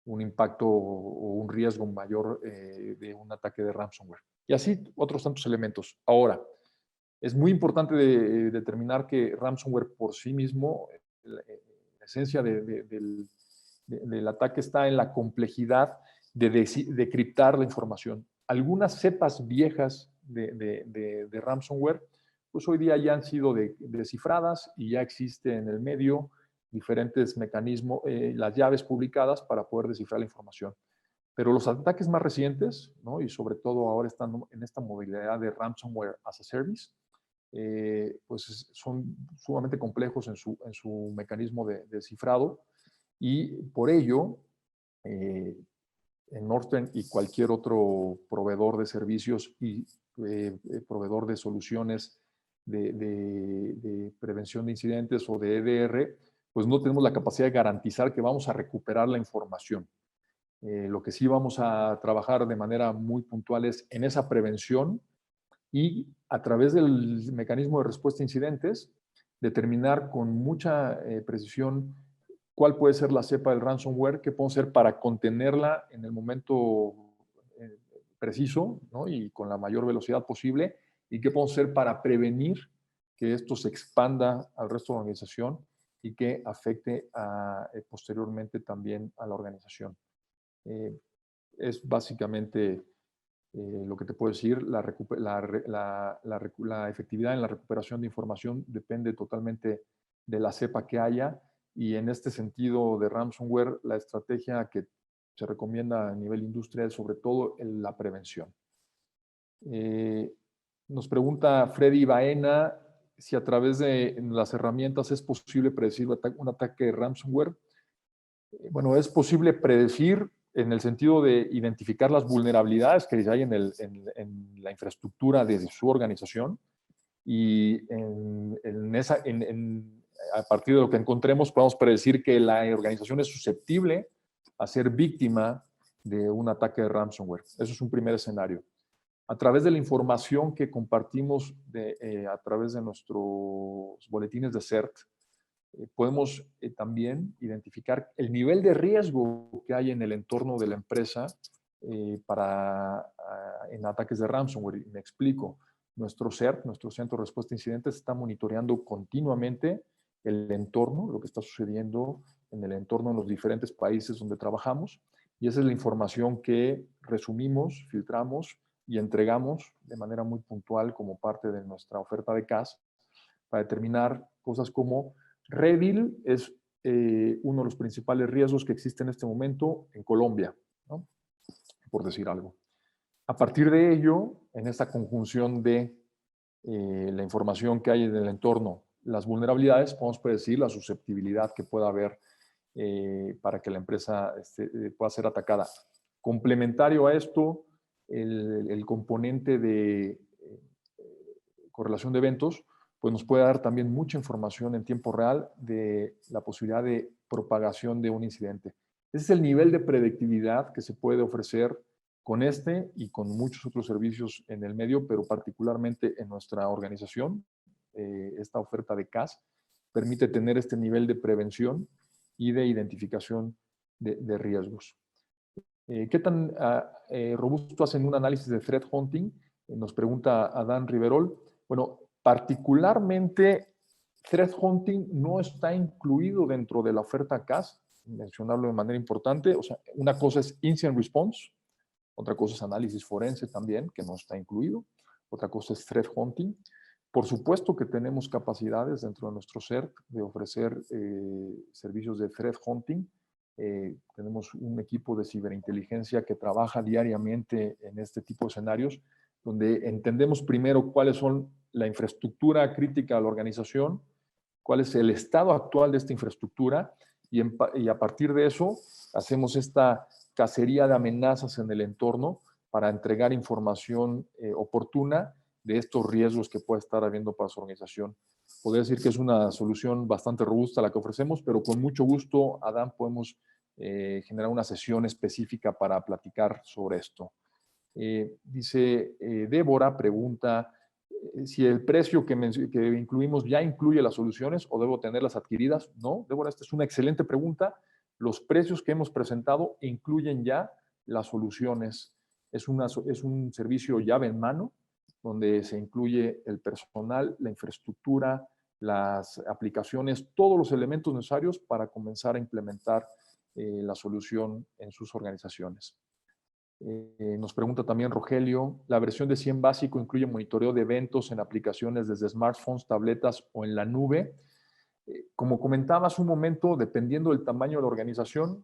un impacto o un riesgo mayor de un ataque de ransomware. Y así otros tantos elementos. Ahora, es muy importante determinar que ransomware por sí mismo, la esencia del ataque está en la complejidad de criptar la información. Algunas cepas viejas de ransomware, pues hoy día ya han sido descifradas y ya existe en el medio diferentes mecanismos, las llaves publicadas para poder descifrar la información. Pero los ataques más recientes, ¿no? Y sobre todo ahora están en esta modalidad de ransomware as a service, pues son sumamente complejos en su mecanismo de descifrado y por ello en Norton y cualquier otro proveedor de servicios y proveedor de soluciones de prevención de incidentes o de EDR, pues no tenemos la capacidad de garantizar que vamos a recuperar la información. Lo que sí vamos a trabajar de manera muy puntual es en esa prevención y a través del mecanismo de respuesta a incidentes, determinar con mucha precisión cuál puede ser la cepa del ransomware, qué podemos hacer para contenerla en el momento preciso, ¿no? Y con la mayor velocidad posible, y qué podemos hacer para prevenir que esto se expanda al resto de la organización y que afecte posteriormente también a la organización. Es básicamente lo que te puedo decir. La efectividad en la recuperación de información depende totalmente de la cepa que haya, y en este sentido de ransomware, la estrategia que se recomienda a nivel industrial es sobre todo la prevención. Nos pregunta Freddy Baena si a través de las herramientas es posible predecir un ataque de ransomware. Bueno, es posible predecir en el sentido de identificar las vulnerabilidades que hay en la infraestructura de su organización, y a partir de lo que encontremos podemos predecir que la organización es susceptible a ser víctima de un ataque de ransomware. Eso es un primer escenario. A través de la información que compartimos a través de nuestros boletines de CERT, podemos también identificar el nivel de riesgo que hay en el entorno de la empresa en ataques de ransomware. Y me explico. Nuestro CERT, nuestro Centro de Respuesta a Incidentes, está monitoreando continuamente el entorno, lo que está sucediendo en el entorno en los diferentes países donde trabajamos, y esa es la información que resumimos, filtramos y entregamos de manera muy puntual como parte de nuestra oferta de CAS para determinar cosas como Revil es uno de los principales riesgos que existe en este momento en Colombia, ¿no? Por decir algo. A partir de ello, en esta conjunción de la información que hay en el entorno, las vulnerabilidades, podemos predecir la susceptibilidad que pueda haber para que la empresa pueda ser atacada. Complementario a esto, el componente de correlación de eventos, pues nos puede dar también mucha información en tiempo real de la posibilidad de propagación de un incidente. Ese es el nivel de predictividad que se puede ofrecer con este y con muchos otros servicios en el medio, pero particularmente en nuestra organización. Esta oferta de CAS permite tener este nivel de prevención y de identificación de riesgos. ¿Qué tan robusto hacen un análisis de threat hunting? Nos pregunta Adán Riverol. Bueno, particularmente threat hunting no está incluido dentro de la oferta CAS, mencionarlo de manera importante. O sea, una cosa es incident response, otra cosa es análisis forense también, que no está incluido. Otra cosa es threat hunting. Por supuesto que tenemos capacidades dentro de nuestro CERT de ofrecer servicios de threat hunting. Tenemos un equipo de ciberinteligencia que trabaja diariamente en este tipo de escenarios, donde entendemos primero cuáles son la infraestructura crítica de la organización, cuál es el estado actual de esta infraestructura, y a partir de eso hacemos esta cacería de amenazas en el entorno para entregar información oportuna de estos riesgos que puede estar habiendo para su organización. Podría decir que es una solución bastante robusta la que ofrecemos, pero con mucho gusto, Adán, podemos generar una sesión específica para platicar sobre esto. Dice Débora, pregunta si el precio que incluimos ya incluye las soluciones o debo tenerlas adquiridas. No, Débora, esta es una excelente pregunta. Los precios que hemos presentado incluyen ya las soluciones. Es un servicio llave en mano, donde se incluye el personal, la infraestructura, las aplicaciones, todos los elementos necesarios para comenzar a implementar la solución en sus organizaciones. Nos pregunta también Rogelio, ¿la versión de 100 básico incluye monitoreo de eventos en aplicaciones desde smartphones, tabletas o en la nube? Como comentaba hace un momento, dependiendo del tamaño de la organización,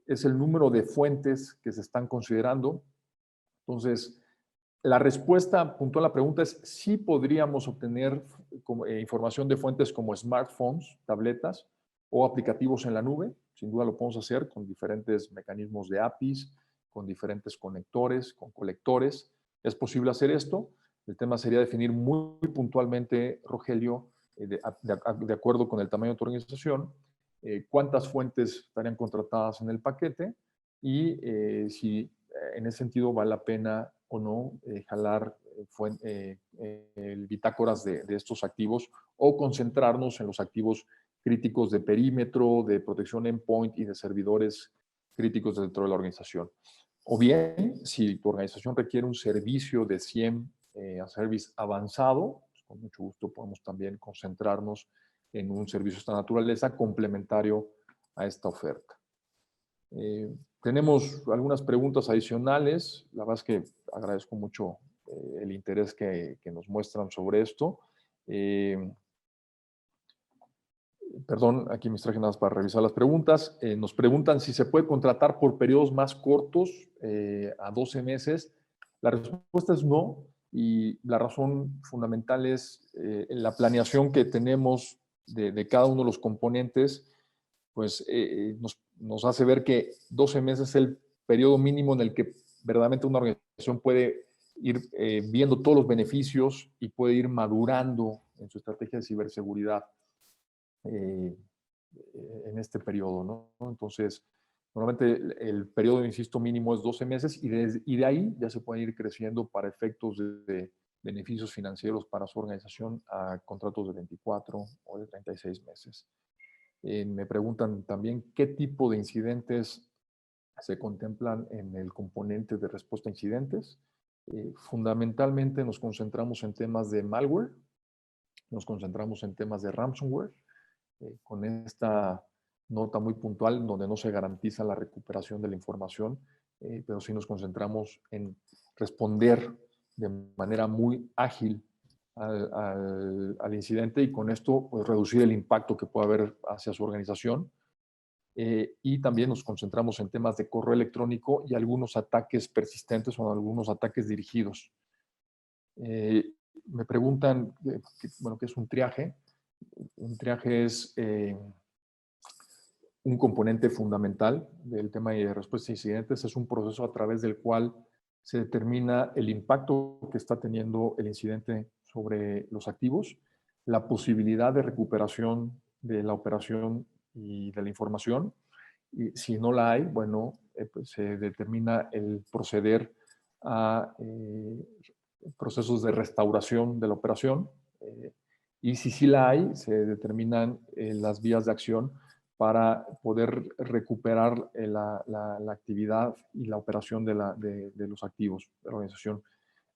es el número de fuentes que se están considerando. Entonces, la respuesta puntual a la pregunta es sí podríamos obtener información de fuentes como smartphones, tabletas o aplicativos en la nube. Sin duda lo podemos hacer con diferentes mecanismos de APIs, con diferentes conectores, con colectores. Es posible hacer esto. El tema sería definir muy puntualmente, Rogelio, de acuerdo con el tamaño de tu organización, cuántas fuentes estarían contratadas en el paquete y si en ese sentido vale la pena o no jalar bitácoras de estos activos o concentrarnos en los activos críticos de perímetro, de protección endpoint y de servidores críticos dentro de la organización. O bien, si tu organización requiere un servicio de 100 a Service avanzado, pues con mucho gusto podemos también concentrarnos en un servicio de esta naturaleza complementario a esta oferta. Tenemos algunas preguntas adicionales. La verdad es que agradezco mucho el interés que nos muestran sobre esto. Perdón, aquí me traje nada más para revisar las preguntas. Nos preguntan si se puede contratar por periodos más cortos, a 12 meses. La respuesta es no, y la razón fundamental es la planeación que tenemos de cada uno de los componentes, pues nos hace ver que 12 meses es el periodo mínimo en el que verdaderamente una organización puede ir viendo todos los beneficios y puede ir madurando en su estrategia de ciberseguridad en este periodo, ¿no? Entonces, normalmente el periodo, insisto, mínimo es 12 meses y de ahí ya se puede ir creciendo para efectos de beneficios financieros para su organización a contratos de 24 o de 36 meses. Me preguntan también qué tipo de incidentes se contemplan en el componente de respuesta a incidentes. Fundamentalmente nos concentramos en temas de malware, nos concentramos en temas de ransomware, con esta nota muy puntual donde no se garantiza la recuperación de la información, pero sí nos concentramos en responder de manera muy ágil al incidente y con esto pues, reducir el impacto que pueda haber hacia su organización. Y también nos concentramos en temas de correo electrónico y algunos ataques persistentes o algunos ataques dirigidos. Me preguntan, bueno, ¿qué es un triaje? Un triaje es un componente fundamental del tema de respuesta a incidentes. Es un proceso a través del cual se determina el impacto que está teniendo el incidente sobre los activos, la posibilidad de recuperación de la operación y de la información. Y si no la hay, bueno, pues se determina el proceder a procesos de restauración de la operación. Y si sí la hay, se determinan las vías de acción para poder recuperar la actividad y la operación de los activos de la organización.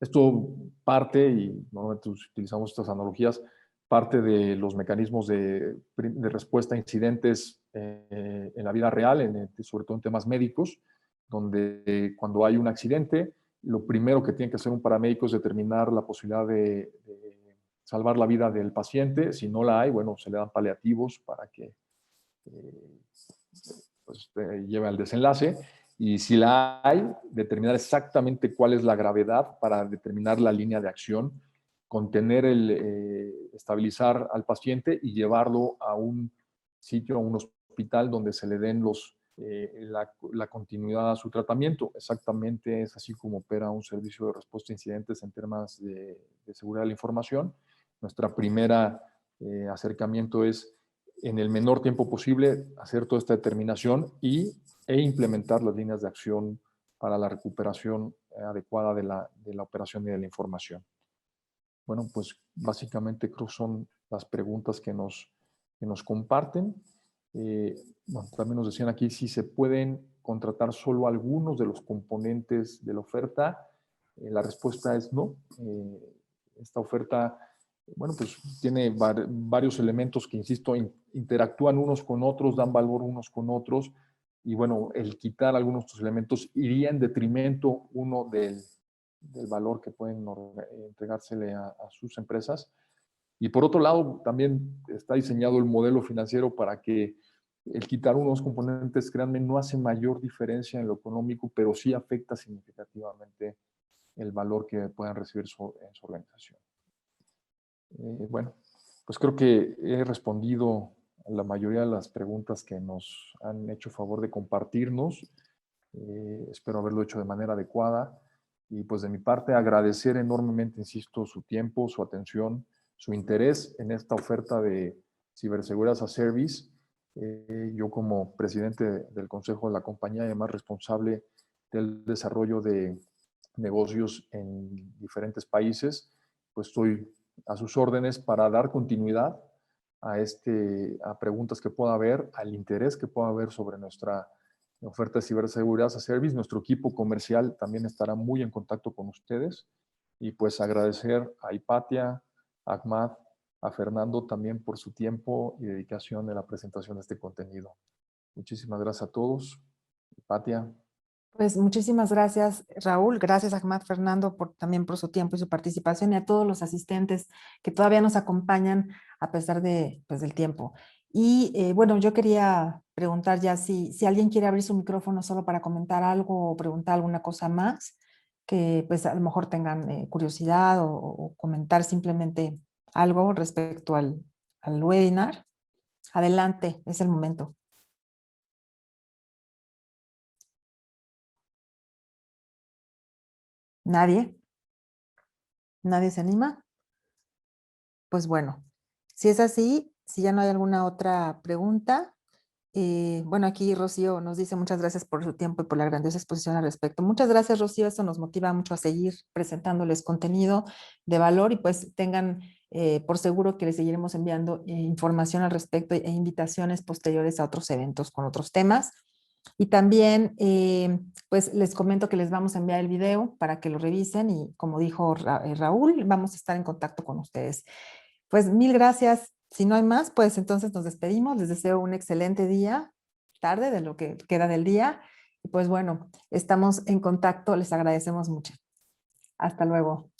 Esto parte, y normalmente utilizamos estas analogías, parte de los mecanismos de respuesta a incidentes en la vida real, sobre todo en temas médicos, donde cuando hay un accidente, lo primero que tiene que hacer un paramédico es determinar la posibilidad de salvar la vida del paciente. Si no la hay, bueno, se le dan paliativos para que pues, lleve al desenlace. Y si la hay, determinar exactamente cuál es la gravedad para determinar la línea de acción, contener estabilizar al paciente y llevarlo a un sitio, a un hospital donde se le den la continuidad a su tratamiento. Exactamente es así como opera un servicio de respuesta a incidentes en temas de seguridad de la información. Nuestra primera acercamiento es, en el menor tiempo posible, hacer toda esta determinación e implementar las líneas de acción para la recuperación adecuada de la operación y de la información. Bueno, pues básicamente creo que son las preguntas que nos comparten. Bueno, también nos decían aquí si se pueden contratar solo algunos de los componentes de la oferta. La respuesta es no. Esta oferta, bueno, pues tiene varios elementos que, insisto, interactúan unos con otros, dan valor unos con otros, y bueno, el quitar algunos de estos elementos iría en detrimento uno del valor que pueden entregársele a sus empresas. Y por otro lado, también está diseñado el modelo financiero para que el quitar unos componentes, créanme, no hace mayor diferencia en lo económico, pero sí afecta significativamente el valor que puedan recibir en su organización. Bueno, pues creo que he respondido a la mayoría de las preguntas que nos han hecho favor de compartirnos. Espero haberlo hecho de manera adecuada. Y pues de mi parte agradecer enormemente, insisto, su tiempo, su atención, su interés en esta oferta de Ciberseguridad as a Service. Yo como presidente del consejo de la compañía y además responsable del desarrollo de negocios en diferentes países, pues estoy a sus órdenes para dar continuidad a preguntas que pueda haber, al interés que pueda haber sobre nuestra oferta de ciberseguridad as a service. Nuestro equipo comercial también estará muy en contacto con ustedes y pues agradecer a Hipatia, a Ahmad, a Fernando también por su tiempo y dedicación en la presentación de este contenido. Muchísimas gracias a todos. Hipatia. Pues muchísimas gracias, Raúl. Gracias, Ahmad, Fernando, también por su tiempo y su participación, y a todos los asistentes que todavía nos acompañan a pesar de, pues, del tiempo. Y bueno, yo quería preguntar ya si alguien quiere abrir su micrófono solo para comentar algo o preguntar alguna cosa más, que pues a lo mejor tengan curiosidad o comentar simplemente algo respecto al webinar. Adelante, es el momento. ¿Nadie? ¿Nadie se anima? Pues bueno, si es así, si ya no hay alguna otra pregunta, bueno, aquí Rocío nos dice muchas gracias por su tiempo y por la grandiosa exposición al respecto. Muchas gracias, Rocío, eso nos motiva mucho a seguir presentándoles contenido de valor, y pues tengan por seguro que les seguiremos enviando información al respecto e invitaciones posteriores a otros eventos con otros temas. Y también, pues les comento que les vamos a enviar el video para que lo revisen, y como dijo Raúl, vamos a estar en contacto con ustedes. Pues mil gracias. Si no hay más, pues entonces nos despedimos. Les deseo un excelente día, tarde de lo que queda del día. Y pues bueno, estamos en contacto. Les agradecemos mucho. Hasta luego.